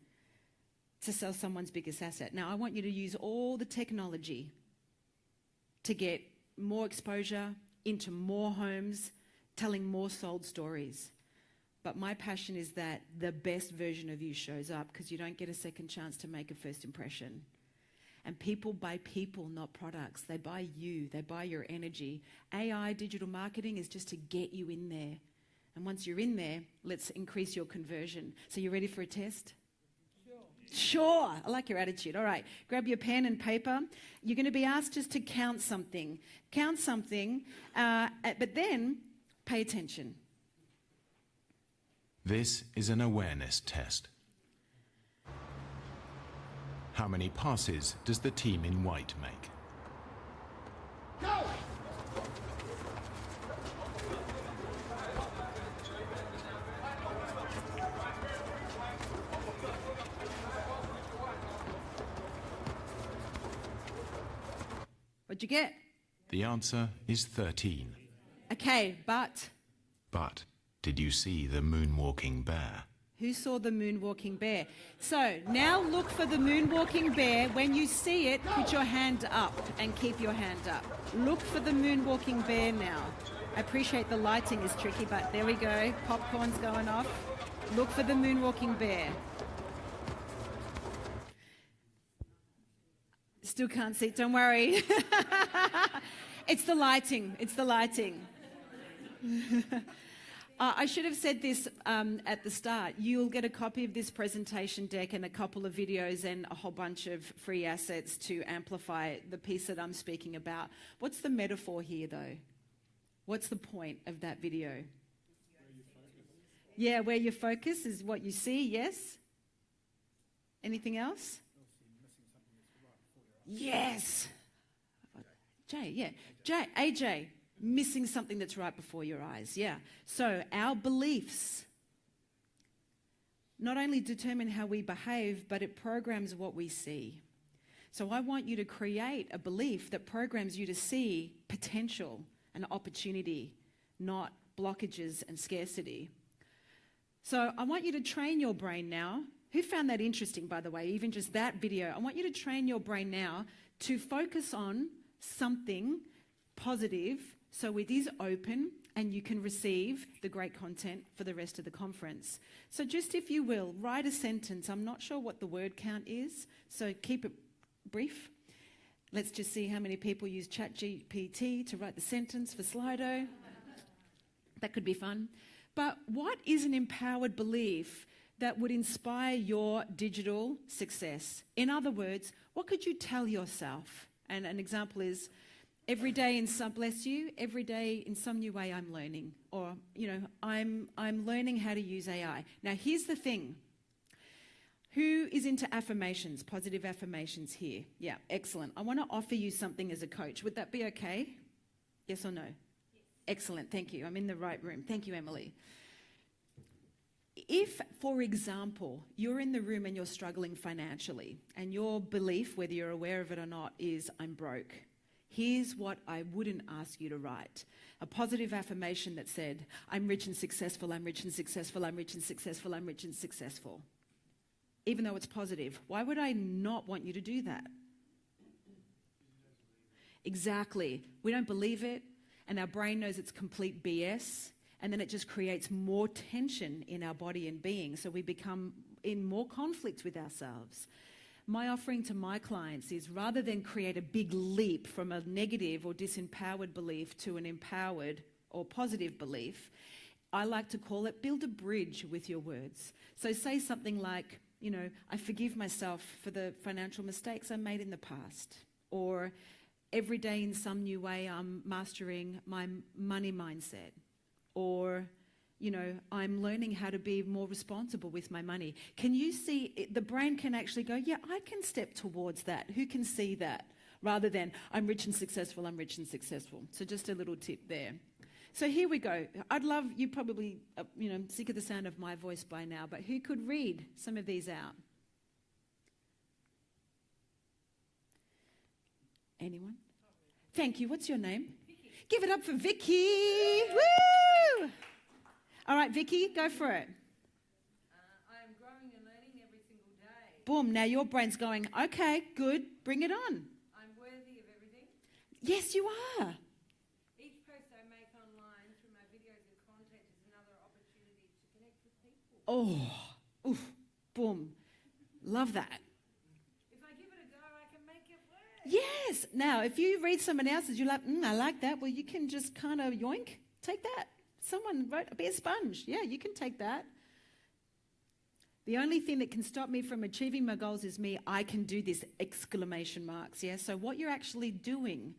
B: to sell someone's biggest asset. Now, I want you to use all the technology to get more exposure into more homes, telling more sold stories. But my passion is that the best version of you shows up, because you don't get a second chance to make a first impression. And people buy people, not products. They buy you. They buy your energy. AI, digital marketing, is just to get you in there. And once you're in there, let's increase your conversion. So you ready for a test? Sure. I like your attitude. All right. Grab your pen and paper. You're going to be asked just to count something. Count something, but then pay attention.
E: This is an awareness test. How many passes does the team in white make?
F: Go!
B: What'd you get?
E: The answer is 13.
B: A Okay, but
E: But did you see the moonwalking bear?
B: who saw the moonwalking bear? So now look for the moonwalking bear. When you see it, put your hand up and keep your hand up. Look for the moonwalking bear now. I appreciate the lighting is tricky, but there we go. Popcorn's going off. Look for the moonwalking bear. Still can't see it, don't worry. It's the lighting, it's the lighting. I should have said this at the start. You'll get a copy of this presentation deck and a couple of videos and a whole bunch of free assets to amplify the piece that I'm speaking about. What's the metaphor here, though? What's the point of that video? Yeah, where you focus is what you see, yes? Anything else? Yes. Jay, yeah. AJ, missing something that's right before your eyes, yeah. So our beliefs not only determine how we behave, but it programs what we see. So I want you to create a belief that programs you to see potential and opportunity, not blockages and scarcity. So I want you to train your brain now. Who found that interesting, by the way, even just that video? I want you to train your brain now to focus on something positive so it is open and you can receive the great content for the rest of the conference. So just, if you will, write a sentence. I'm not sure what the word count is, so keep it brief. Let's just see how many people use ChatGPT to write the sentence for Slido. That could be fun. But what is an empowered belief that would inspire your digital success? In other words, what could you tell yourself? And an example is, every day in some, bless you, every day in some new way I'm learning. Or, I'm learning how to use AI. Now here's the thing. Who is into affirmations, positive affirmations here? Yeah, excellent. I want to offer you something as a coach. Would that be okay? Yes or no? Yes. Excellent, thank you. I'm in the right room. Thank you, Emily. If, for example, you're in the room and you're struggling financially, and your belief, whether you're aware of it or not, is I'm broke, here's what I wouldn't ask you to write. A positive affirmation that said, I'm rich and successful, I'm rich and successful, I'm rich and successful, I'm rich and successful. Even though it's positive, why would I not want you to do that? Exactly. We don't believe it, and our brain knows it's complete BS, and then it just creates more tension in our body and being, so we become in more conflict with ourselves. My offering to my clients is, rather than create a big leap from a negative or disempowered belief to an empowered or positive belief, I like to call it build a bridge with your words. So say something like, I forgive myself for the financial mistakes I made in the past. Or every day in some new way I'm mastering my money mindset. Or, I'm learning how to be more responsible with my money. Can you see, the brain can actually go, yeah, I can step towards that. Who can see that? Rather than, I'm rich and successful, I'm rich and successful. So just a little tip there. So here we go. I'd love, you probably, sick of the sound of my voice by now, but who could read some of these out? Anyone? Thank you. What's your name? Vicky. Give it up for Vicky. Woo! All right, Vicky, go for it.
C: I am growing and learning every single day.
B: Boom. Now your brain's going, okay, good. Bring it on.
C: I'm worthy of everything.
B: Yes, you are.
C: Each post I make online through my videos and content is another opportunity to connect with people.
B: Oh, oof, boom. Love that.
C: If I give it a go, I can make it work.
B: Yes. Now, if you read someone else's, you're like, I like that. Well, you can just kind of yoink, take that. Someone wrote, be a sponge. Yeah, you can take that. The only thing that can stop me from achieving my goals is me. I can do this, exclamation marks. Yeah. So what you're actually doing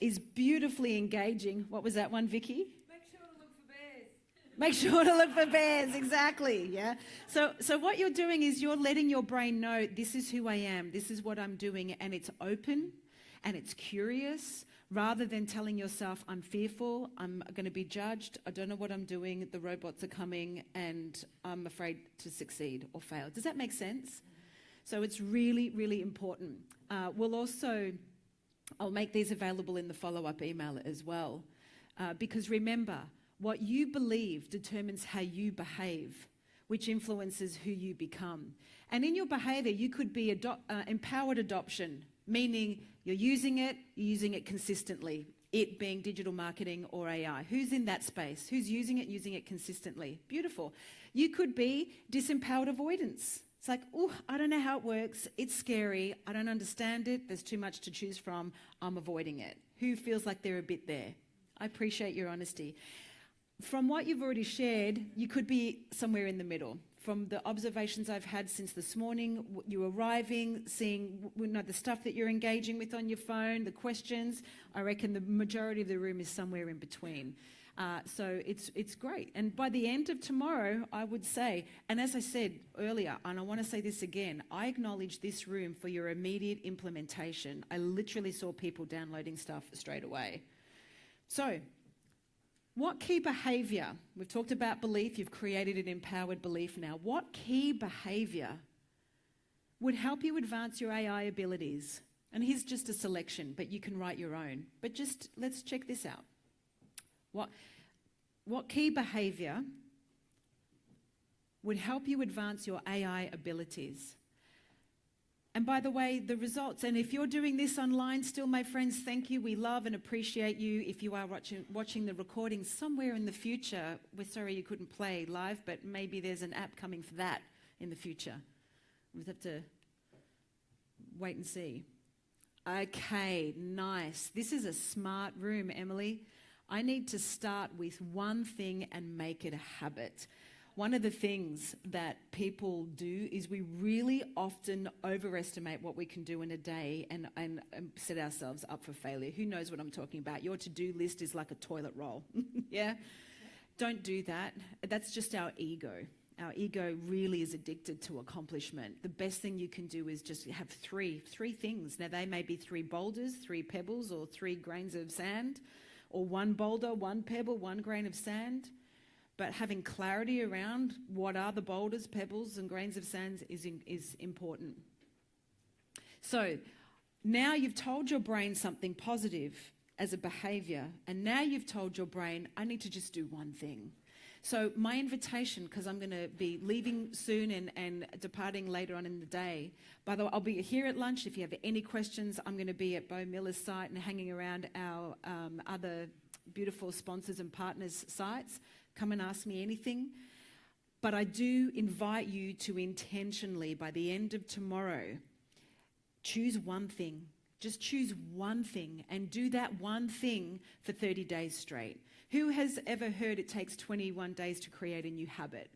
B: is beautifully engaging. What was that one, Vicky?
C: Make sure to look for bears.
B: Make sure to look for bears, exactly, yeah. So what you're doing is you're letting your brain know, this is who I am, this is what I'm doing, and it's open and it's curious, rather than telling yourself, I'm fearful, I'm going to be judged, I don't know what I'm doing, the robots are coming, and I'm afraid to succeed or fail. Does that make sense? So it's really, really important. I'll make these available in the follow-up email as well. Because remember, what you believe determines how you behave, which influences who you become. And in your behavior, you could be empowered adoption, meaning you're using it consistently, it being digital marketing or AI. Who's in that space? Who's using it consistently? Beautiful. You could be disempowered avoidance. It's like, oh, I don't know how it works. It's scary. I don't understand it. There's too much to choose from. I'm avoiding it. Who feels like they're a bit there? I appreciate your honesty. From what you've already shared, you could be somewhere in the middle. From the observations I've had since this morning, you arriving, seeing the stuff that you're engaging with on your phone, the questions, I reckon the majority of the room is somewhere in between. So it's great. And by the end of tomorrow, I would say, and as I said earlier, and I want to say this again, I acknowledge this room for your immediate implementation. I literally saw people downloading stuff straight away. So, what key behavior, we've talked about belief, you've created an empowered belief now. What key behavior would help you advance your AI abilities? And here's just a selection, but you can write your own. But just let's check this out. What key behavior would help you advance your AI abilities? And by the way, the results, and if you're doing this online still, my friends, thank you. We love and appreciate you. If you are watching the recording somewhere in the future, we're sorry you couldn't play live, but maybe there's an app coming for that in the future. We'll have to wait and see. Okay, nice. This is a smart room, Emily. I need to start with one thing and make it a habit. One of the things that people do is we really often overestimate what we can do in a day and set ourselves up for failure. Who knows what I'm talking about? Your to-do list is like a toilet roll. Yeah? Don't do that. That's just our ego. Our ego really is addicted to accomplishment. The best thing you can do is just have three things. Now, they may be 3 boulders, 3 pebbles, or 3 grains of sand, or 1 boulder, 1 pebble, 1 grain of sand. But having clarity around what are the boulders, pebbles, and grains of sand is important. So now you've told your brain something positive as a behavior, and now you've told your brain, I need to just do one thing. So my invitation, because I'm going to be leaving soon and departing later on in the day. By the way, I'll be here at lunch. If you have any questions, I'm going to be at Bo Miller's site and hanging around our other beautiful sponsors and partners' sites. Come and ask me anything. But I do invite you to intentionally, by the end of tomorrow, choose one thing. Just choose one thing and do that one thing for 30 days straight. Who has ever heard it takes 21 days to create a new habit?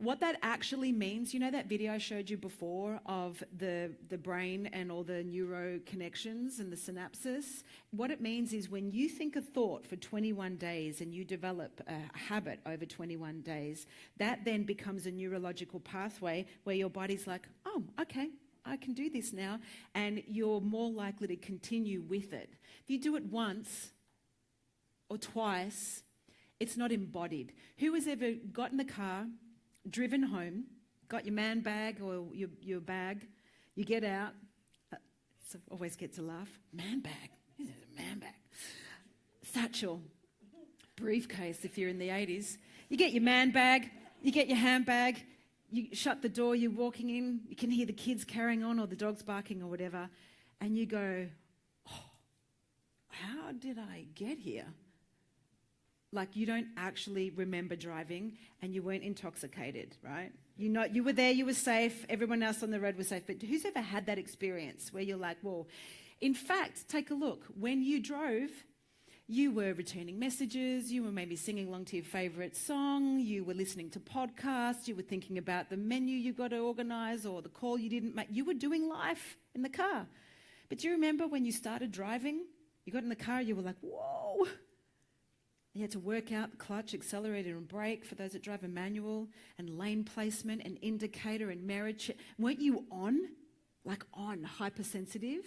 B: What that actually means, you know that video I showed you before of the brain and all the neuro connections and the synapses? What it means is when you think a thought for 21 days and you develop a habit over 21 days, that then becomes a neurological pathway where your body's like, oh, okay, I can do this now, and you're more likely to continue with it. If you do it once or twice, it's not embodied. Who has ever got in the car, driven home, got your man bag or your bag, you get out, so always gets a laugh, man bag, this is a man bag, satchel, briefcase if you're in the 80s, you get your man bag, you get your handbag, you shut the door, you're walking in, you can hear the kids carrying on or the dogs barking or whatever, and you go, oh, how did I get here? Like you don't actually remember driving and you weren't intoxicated, right? You know, you were there, you were safe, everyone else on the road was safe, but who's ever had that experience where you're like, whoa. In fact, take a look. When you drove, you were returning messages, you were maybe singing along to your favorite song, you were listening to podcasts, you were thinking about the menu you got to organize or the call you didn't make. You were doing life in the car. But do you remember when you started driving, you got in the car, you were like, whoa. You had to work out the clutch, accelerator and brake for those that drive a manual, and lane placement and indicator and merit. Weren't you on? Like on, hypersensitive?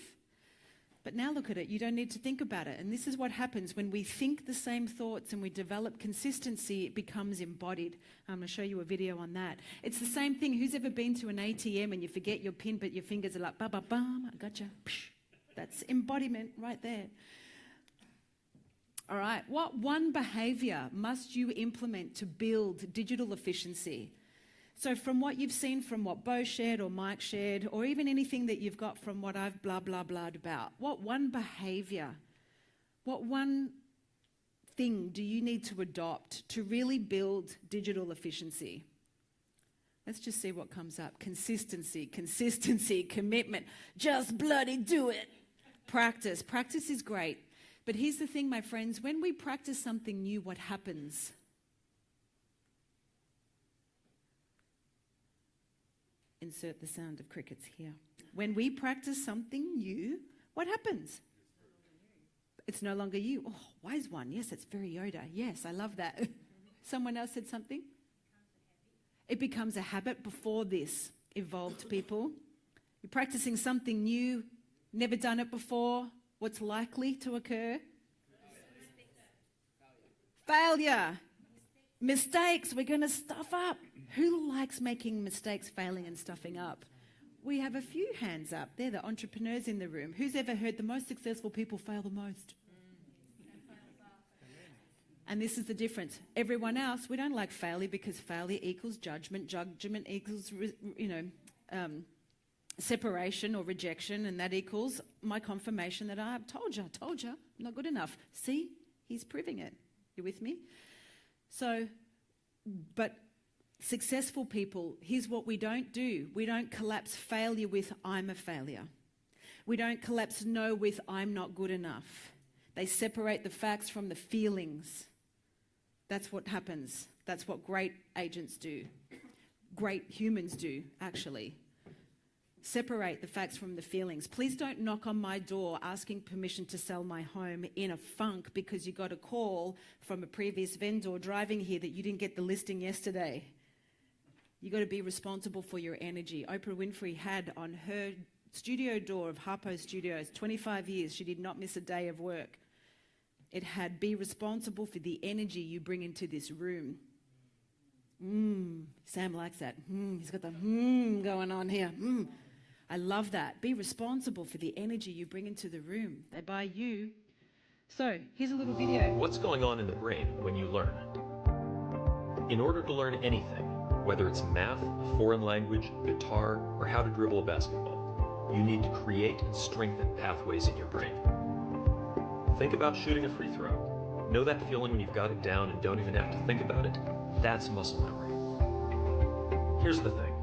B: But now look at it, you don't need to think about it. And this is what happens when we think the same thoughts and we develop consistency, it becomes embodied. I'm going to show you a video on that. It's the same thing. Who's ever been to an ATM and you forget your PIN, but your fingers are like, ba-ba-bam, I gotcha. That's embodiment right there. All right, what one behaviour must you implement to build digital efficiency? So from what you've seen, from what Bo shared or Mike shared, or even anything that you've got from what I've blah, blah, blahed about, what one behaviour, what one thing do you need to adopt to really build digital efficiency? Let's just see what comes up. Consistency, commitment. Just bloody do it. Practice. Practice is great. But here's the thing, my friends. When we practice something new, what happens? Insert the sound of crickets here. When we practice something new, what happens? It's no longer you. Oh, wise one. Yes, it's very Yoda. Yes, I love that. Someone else said something? It becomes a habit. Before this evolved, people. You're practicing something new, never done it before. What's likely to occur? Failure. Mistakes. We're going to stuff up. Who likes making mistakes, failing and stuffing up? We have a few hands up. They're the entrepreneurs in the room. Who's ever heard the most successful people fail the most? And this is the difference. Everyone else, we don't like failure because failure equals judgment. Judgment equals, separation or rejection, and that equals my confirmation that I've told you, I'm not good enough. See, he's proving it. You with me? So, but successful people, here's what we don't do. We don't collapse failure with I'm a failure. We don't collapse no with I'm not good enough. They separate the facts from the feelings. That's what happens. That's what great agents do. Great humans do, actually. Separate the facts from the feelings. Please don't knock on my door asking permission to sell my home in a funk because you got a call from a previous vendor driving here that you didn't get the listing yesterday. You got to be responsible for your energy. Oprah Winfrey had on her studio door of Harpo Studios, 25 years, she did not miss a day of work. It had, be responsible for the energy you bring into this room. Sam likes that. He's got the going on here. I love that. Be responsible for the energy you bring into the room. They buy you. So, here's a little video.
G: What's going on in the brain when you learn? In order to learn anything, whether it's math, a foreign language, guitar, or how to dribble a basketball, you need to create and strengthen pathways in your brain. Think about shooting a free throw. Know that feeling when you've got it down and don't even have to think about it? That's muscle memory. Here's the thing.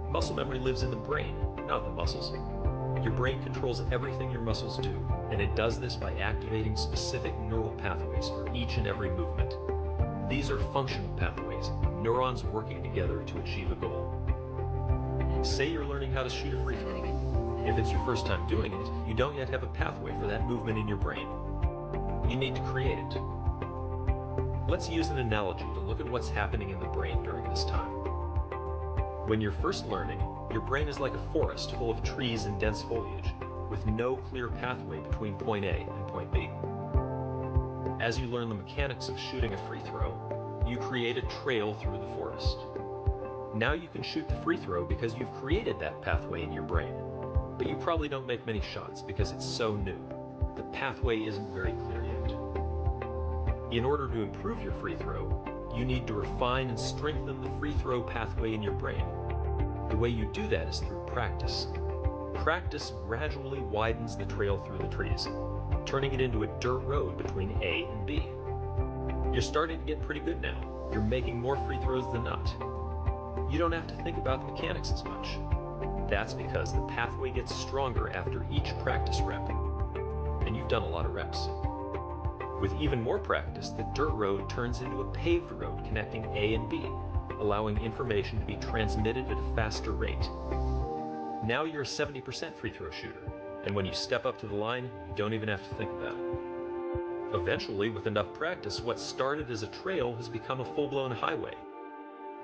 G: Muscle memory lives in the brain, not the muscles. Your brain controls everything your muscles do, and it does this by activating specific neural pathways for each and every movement. These are functional pathways, neurons working together to achieve a goal. Say you're learning how to shoot a free throw. If it's your first time doing it, you don't yet have a pathway for that movement in your brain. You need to create it. Let's use an analogy to look at what's happening in the brain during this time. When you're first learning, your brain is like a forest full of trees and dense foliage, with no clear pathway between point A and point B. As you learn the mechanics of shooting a free throw, you create a trail through the forest. Now you can shoot the free throw because you've created that pathway in your brain, but you probably don't make many shots because it's so new. The pathway isn't very clear yet. In order to improve your free throw, you need to refine and strengthen the free throw pathway in your brain. The way you do that is through practice. Practice gradually widens the trail through the trees, turning it into a dirt road between A and B. You're starting to get pretty good now. You're making more free throws than not. You don't have to think about the mechanics as much. That's because the pathway gets stronger after each practice rep. And you've done a lot of reps. With even more practice, the dirt road turns into a paved road connecting A and B, allowing information to be transmitted at a faster rate. Now you're a 70% free throw shooter, and when you step up to the line, you don't even have to think about it. Eventually, with enough practice, what started as a trail has become a full-blown highway.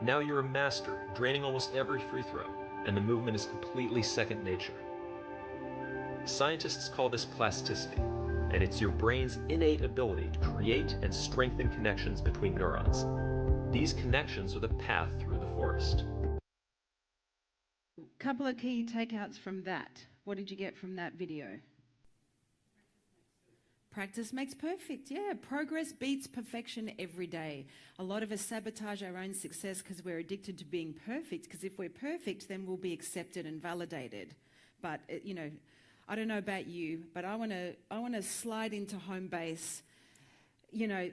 G: Now you're a master, draining almost every free throw, and the movement is completely second nature. Scientists call this plasticity, and it's your brain's innate ability to create and strengthen connections between neurons. These connections are the path through the forest.
B: Couple of key takeouts from that. What did you get from that video? Practice makes perfect. Yeah, progress beats perfection every day. A lot of us sabotage our own success because we're addicted to being perfect, because if we're perfect, then we'll be accepted and validated. But, I don't know about you, but I want to slide into home base,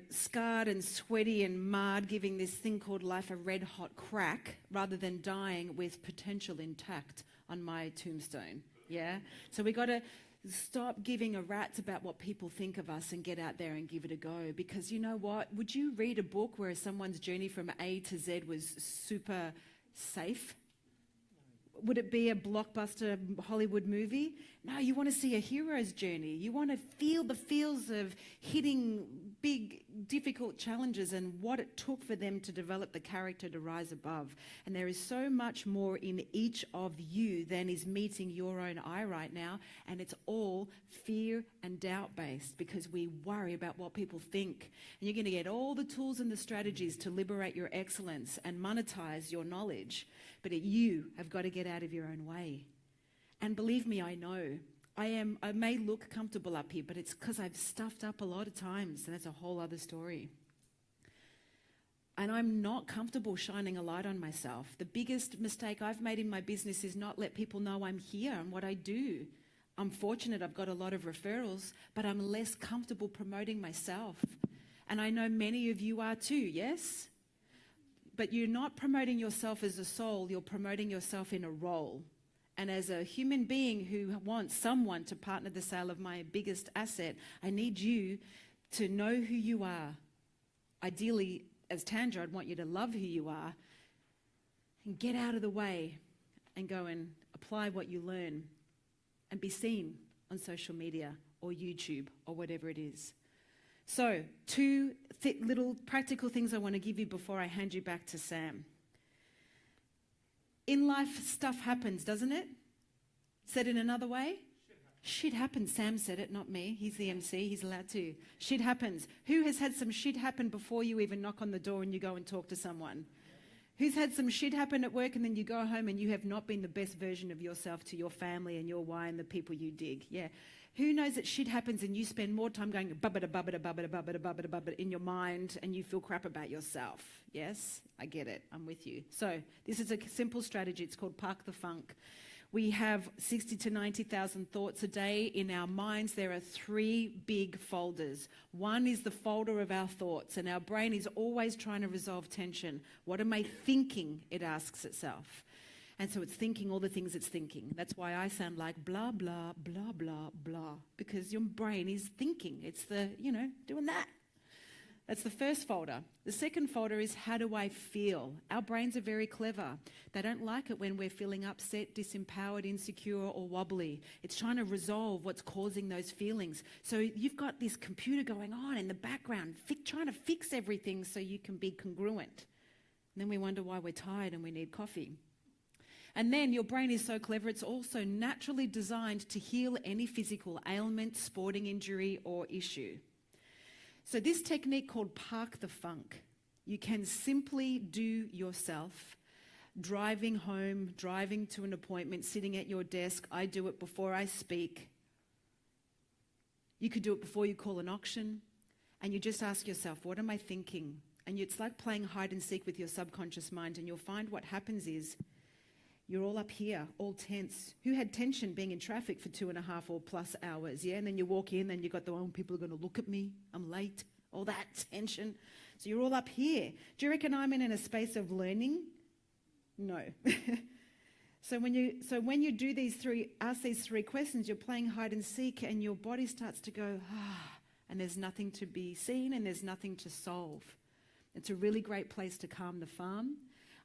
B: scarred and sweaty and marred, giving this thing called life a red hot crack rather than dying with potential intact on my tombstone. Yeah? So we got to stop giving a rat's about what people think of us and get out there and give it a go. Because you know what? Would you read a book where someone's journey from A to Z was super safe? Would it be a blockbuster Hollywood movie? No, you want to see a hero's journey. You want to feel the feels of hitting big, difficult challenges and what it took for them to develop the character to rise above. And there is so much more in each of you than is meeting your own eye right now. And it's all fear and doubt based, because we worry about what people think. And you're going to get all the tools and the strategies to liberate your excellence and monetize your knowledge. But you have got to get out of your own way. And believe me, I know. I may look comfortable up here, but it's because I've stuffed up a lot of times, and that's a whole other story. And I'm not comfortable shining a light on myself. The biggest mistake I've made in my business is not let people know I'm here and what I do. I'm fortunate I've got a lot of referrals, but I'm less comfortable promoting myself. And I know many of you are too, yes? But you're not promoting yourself as a soul, you're promoting yourself in a role. And as a human being who wants someone to partner the sale of my biggest asset, I need you to know who you are. Ideally, as Tanja, I'd want you to love who you are and get out of the way and go and apply what you learn and be seen on social media or YouTube or whatever it is. So, two little practical things I want to give you before I hand you back to Sam. In life, stuff happens, doesn't it? Said in another way? Shit happens. Sam said it, not me. He's the MC. He's allowed to. Shit happens. Who has had some shit happen before you even knock on the door and you go and talk to someone? Who's had some shit happen at work and then you go home and you have not been the best version of yourself to your family and your why and the people you dig? Yeah. Who knows that shit happens and you spend more time going bubbada, bubbada, bubbada, bubbada, bubbada, bubbada in your mind and you feel crap about yourself? Yes, I get it. I'm with you. So this is a simple strategy. It's called Park the Funk. We have 60 to 90,000 thoughts a day in our minds. There are 3 big folders. One is the folder of our thoughts, and our brain is always trying to resolve tension. What am I thinking? It asks itself. And so it's thinking all the things it's thinking. That's why I sound like blah, blah, blah, blah, blah, because your brain is thinking. It's doing that. That's the first folder. The second folder is how do I feel? Our brains are very clever. They don't like it when we're feeling upset, disempowered, insecure, or wobbly. It's trying to resolve what's causing those feelings. So you've got this computer going on in the background, trying to fix everything so you can be congruent. And then we wonder why we're tired and we need coffee. And then your brain is so clever, it's also naturally designed to heal any physical ailment, sporting injury, or issue. So this technique called Park the Funk, you can simply do yourself, driving home, driving to an appointment, sitting at your desk. I do it before I speak. You could do it before you call an auction, and you just ask yourself, what am I thinking? And it's like playing hide and seek with your subconscious mind, and you'll find what happens is you're all up here, all tense. Who had tension being in traffic for 2.5 or plus hours, yeah? And then you walk in and you got people are going to look at me, I'm late, all that tension. So you're all up here. Do you reckon I'm in a space of learning? No. So when you do ask these 3 questions, you're playing hide and seek and your body starts to go, and there's nothing to be seen and there's nothing to solve. It's a really great place to calm the farm.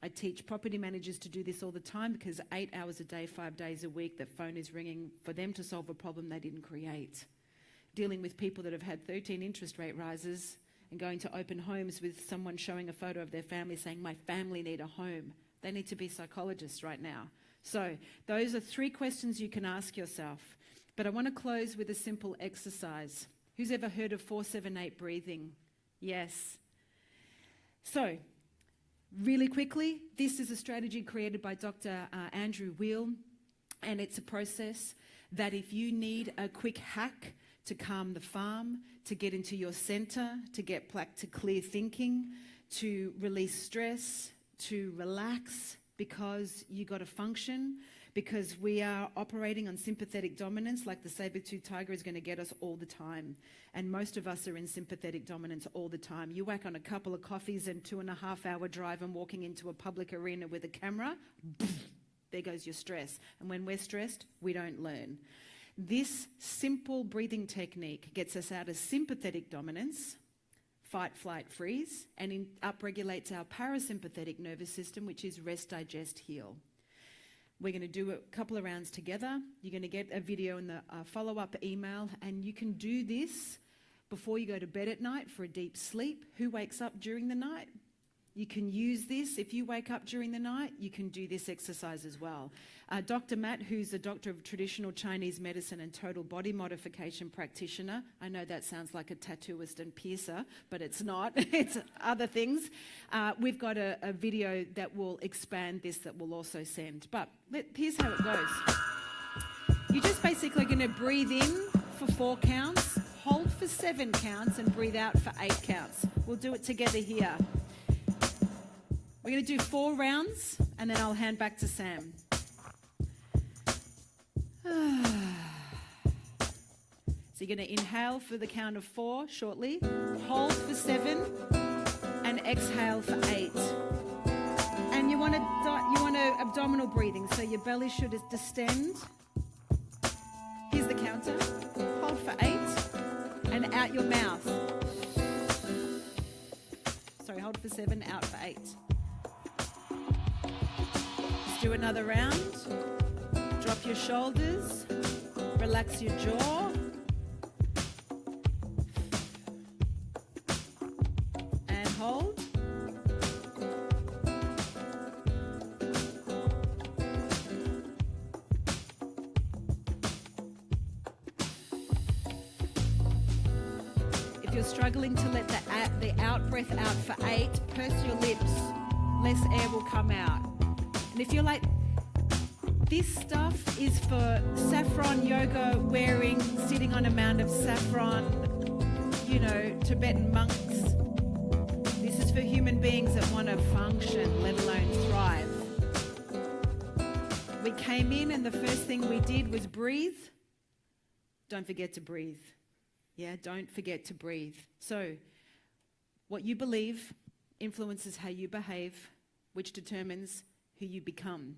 B: I teach property managers to do this all the time because 8 hours a day, 5 days a week, the phone is ringing for them to solve a problem they didn't create. Dealing with people that have had 13 interest rate rises and going to open homes with someone showing a photo of their family saying, my family need a home. They need to be psychologists right now. So those are 3 questions you can ask yourself. But I want to close with a simple exercise. Who's ever heard of 4-7-8 breathing? Yes. So, really quickly, this is a strategy created by Dr. Andrew Weil, and it's a process that if you need a quick hack to calm the farm, to get into your center, to get back to clear thinking, to release stress, to relax because you got to function, because we are operating on sympathetic dominance like the saber-toothed tiger is going to get us all the time. And most of us are in sympathetic dominance all the time. You whack on a couple of coffees and 2.5-hour drive and walking into a public arena with a camera, there goes your stress. And when we're stressed, we don't learn. This simple breathing technique gets us out of sympathetic dominance, fight, flight, freeze, and upregulates our parasympathetic nervous system, which is rest, digest, heal. We're going to do a couple of rounds together. You're going to get a video in the follow-up email, and you can do this before you go to bed at night for a deep sleep. Who wakes up during the night? You can use this. If you wake up during the night, you can do this exercise as well. Dr. Matt, who's a doctor of traditional Chinese medicine and total body modification practitioner, I know that sounds like a tattooist and piercer, but it's not. It's other things. We've got a video that will expand this that we'll also send. But here's how it goes. You're just basically going to breathe in for 4 counts, hold for 7 counts, and breathe out for 8 counts. We'll do it together here. We're going to do 4 rounds, and then I'll hand back to Sam. So you're going to inhale for the count of 4 shortly, hold for 7, and exhale for 8. And you want to abdominal breathing, so your belly should distend. Here's the counter. Hold for 8, and out your mouth. Sorry, hold for 7, out for 8. Let's do another round. Drop your shoulders, relax your jaw, and hold. If you're struggling to let the out breath out for 8, purse your lips, less air will come out. And if you're like, this stuff is for saffron yoga wearing, sitting on a mound of saffron, Tibetan monks. This is for human beings that want to function, let alone thrive. We came in and the first thing we did was breathe. Don't forget to breathe. Yeah, don't forget to breathe. So, what you believe influences how you behave, which determines who you become.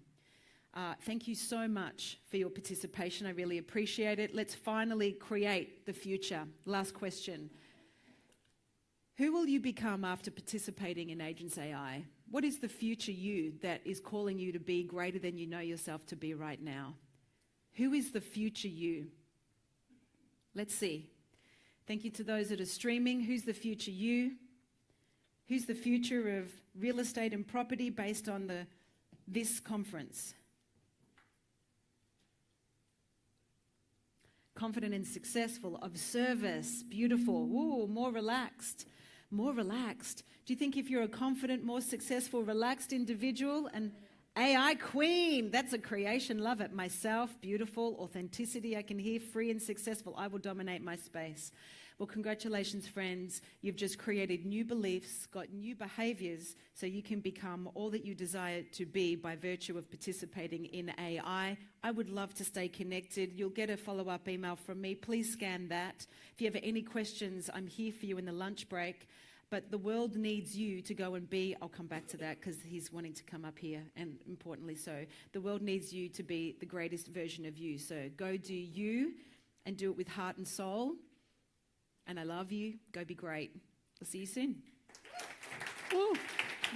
B: Thank you so much for your participation. I really appreciate it. Let's finally create the future. Last question. Who will you become after participating in Agents AI? What is the future you that is calling you to be greater than you know yourself to be right now? Who is the future you? Let's see. Thank you to those that are streaming. Who's the future you? Who's the future of real estate and property based on this conference? Confident and successful, of service, beautiful, ooh, more relaxed. More relaxed. Do you think if you're a confident, more successful, relaxed individual, and AI queen, that's a creation, love it. Myself, beautiful, authenticity, I can hear, free and successful, I will dominate my space. Well, congratulations, friends. You've just created new beliefs, got new behaviors, so you can become all that you desire to be by virtue of participating in AI. I would love to stay connected. You'll get a follow-up email from me. Please scan that. If you have any questions, I'm here for you in the lunch break. But the world needs you to go and be, I'll come back to that because he's wanting to come up here, and importantly so. The world needs you to be the greatest version of you. So go do you and do it with heart and soul. And I love you. Go be great. I'll see you soon. Woo.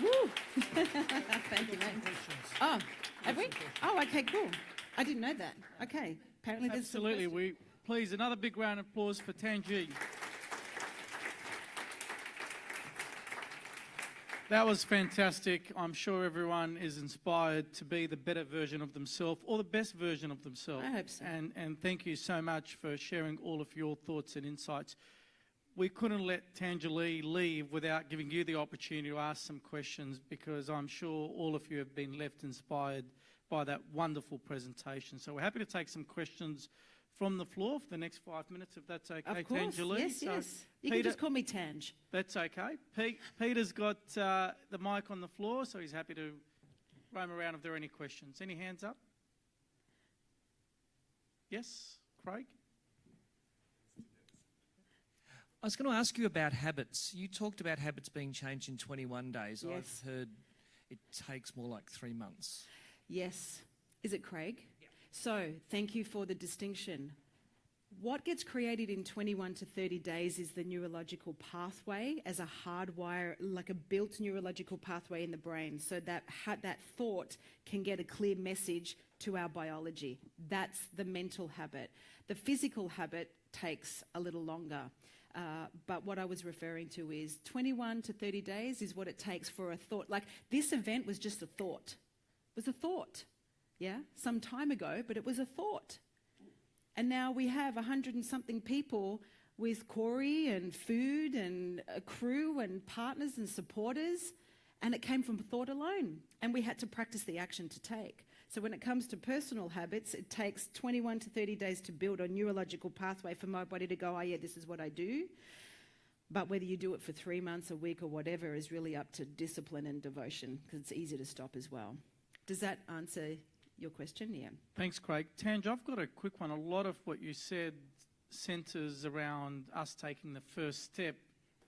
B: Woo. Thank you, mate. Oh, have we? Oh, okay, cool. I didn't know that. Okay. Apparently there's
A: Absolutely. Please, another big round of applause for Tanja. That was fantastic. I'm sure everyone is inspired to be the better version of themselves or the best version of themselves.
B: I hope so.
A: And thank you so much for sharing all of your thoughts and insights. We couldn't let Tanja leave without giving you the opportunity to ask some questions, because I'm sure all of you have been left inspired by that wonderful presentation. So we're happy to take some questions from the floor for the next 5 minutes, if that's okay,
B: Of course,
A: Tanja Lee.
B: yes,
A: So,
B: yes. You can
A: Peter-
B: just call me Tanj.
A: That's okay. Peter's got the mic on the floor, so he's happy to roam around if there are any questions. Any hands up? Yes, Craig?
H: I was going to ask you about habits. You talked about habits being changed in 21 days.
B: Yes.
H: I've heard it takes more like 3 months.
B: Yes. Is it Craig? Yeah. So, thank you for the distinction. What gets created in 21 to 30 days is the neurological pathway as a hardwire, like a built neurological pathway in the brain, so that that thought can get a clear message to our biology. That's the mental habit. The physical habit takes a little longer. But what I was referring to is 21 to 30 days is what it takes for a thought. Like, this event was just a thought. It was a thought, yeah, some time ago, but it was a thought. And now we have 100 and something people with Corey and food and a crew and partners and supporters, and it came from thought alone. And we had to practice the action to take. So when it comes to personal habits, it takes 21 to 30 days to build a neurological pathway for my body to go, oh yeah, this is what I do. But whether you do it for 3 months, a week, or whatever is really up to discipline and devotion, because it's easy to stop as well. Does that answer your question? Yeah.
A: Thanks, Craig. Tanja, I've got a quick one. A lot of what you said centres around us taking the first step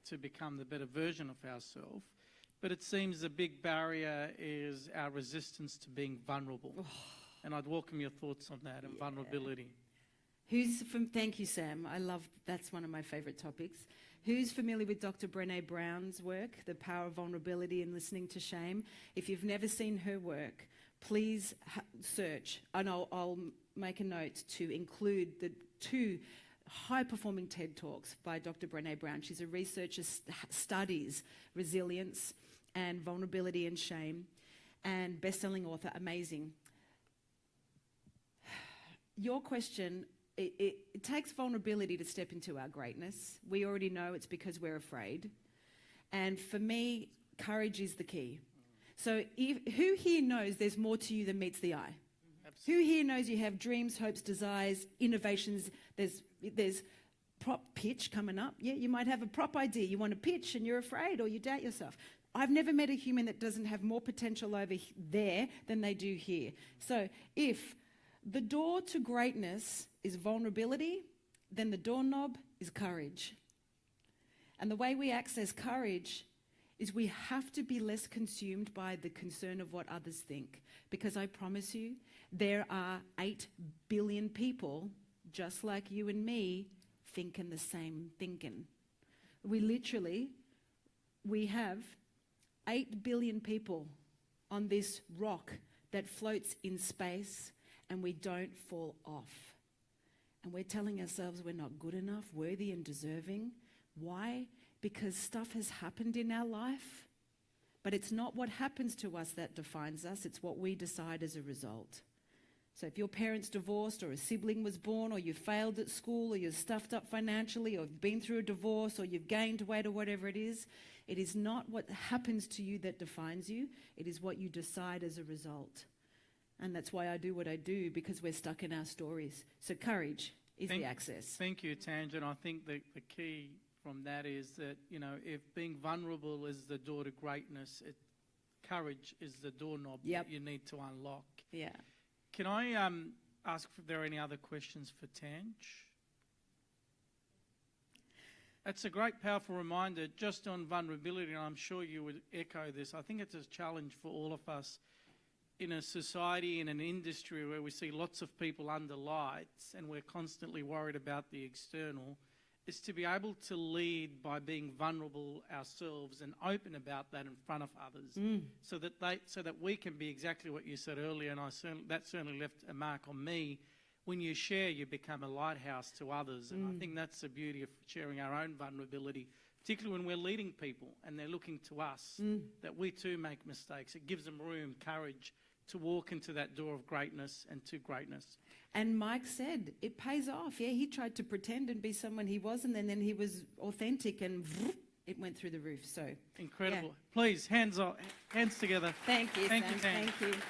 A: to become the better version of ourselves. But it seems the big barrier is our resistance to being vulnerable. And I'd welcome your thoughts on that and vulnerability.
B: Thank you, Sam. That's one of my favourite topics. Who's familiar with Dr. Brené Brown's work, The Power of Vulnerability and Listening to Shame? If you've never seen her work, please search, and I'll make a note to include the 2 high-performing TED Talks by Dr. Brené Brown. She's a researcher, studies resilience and vulnerability and shame, and best-selling author, amazing. Your question, it takes vulnerability to step into our greatness. We already know it's because we're afraid. And for me, courage is the key. So who here knows there's more to you than meets the eye? Absolutely. Who here knows you have dreams, hopes, desires, innovations? There's prop pitch coming up. Yeah, you might have a prop idea. You want to pitch and you're afraid or you doubt yourself. I've never met a human that doesn't have more potential over there than they do here. So if the door to greatness is vulnerability, then the doorknob is courage. And the way we access courage is we have to be less consumed by the concern of what others think. Because I promise you, there are 8 billion people just like you and me thinking the same thinking. We have 8 billion people on this rock that floats in space, and we don't fall off. And we're telling ourselves we're not good enough, worthy and deserving. Why? Because stuff has happened in our life, but it's not what happens to us that defines us, it's what we decide as a result. So if your parents divorced, or a sibling was born, or you failed at school, or you're stuffed up financially, or you've been through a divorce, or you've gained weight, or whatever it is not what happens to you that defines you, it is what you decide as a result. And that's why I do what I do, because we're stuck in our stories. So courage is the access.
A: Thank you, Tanja. And I think the key from that is that, if being vulnerable is the door to greatness, courage is the doorknob that you need to unlock.
B: Yeah.
A: Can I ask if there are any other questions for Tanja? It's a great, powerful reminder just on vulnerability, and I'm sure you would echo this. I think it's a challenge for all of us in a society, in an industry where we see lots of people under lights and we're constantly worried about the external, is to be able to lead by being vulnerable ourselves and open about that in front of others, so that we can be exactly what you said earlier, and that certainly left a mark on me. When you share, you become a lighthouse to others, and I think that's the beauty of sharing our own vulnerability, particularly when we're leading people and they're looking to us, that we too make mistakes. It gives them room, courage to walk into that door of greatness and to greatness.
B: And Mike said, it pays off. Yeah, he tried to pretend and be someone he wasn't, and then he was authentic, and it went through the roof. So
A: incredible.
B: Yeah.
A: Please, hands together.
B: Thank you,
A: Thank
B: Sam.
A: you, Sam.
B: Thank you.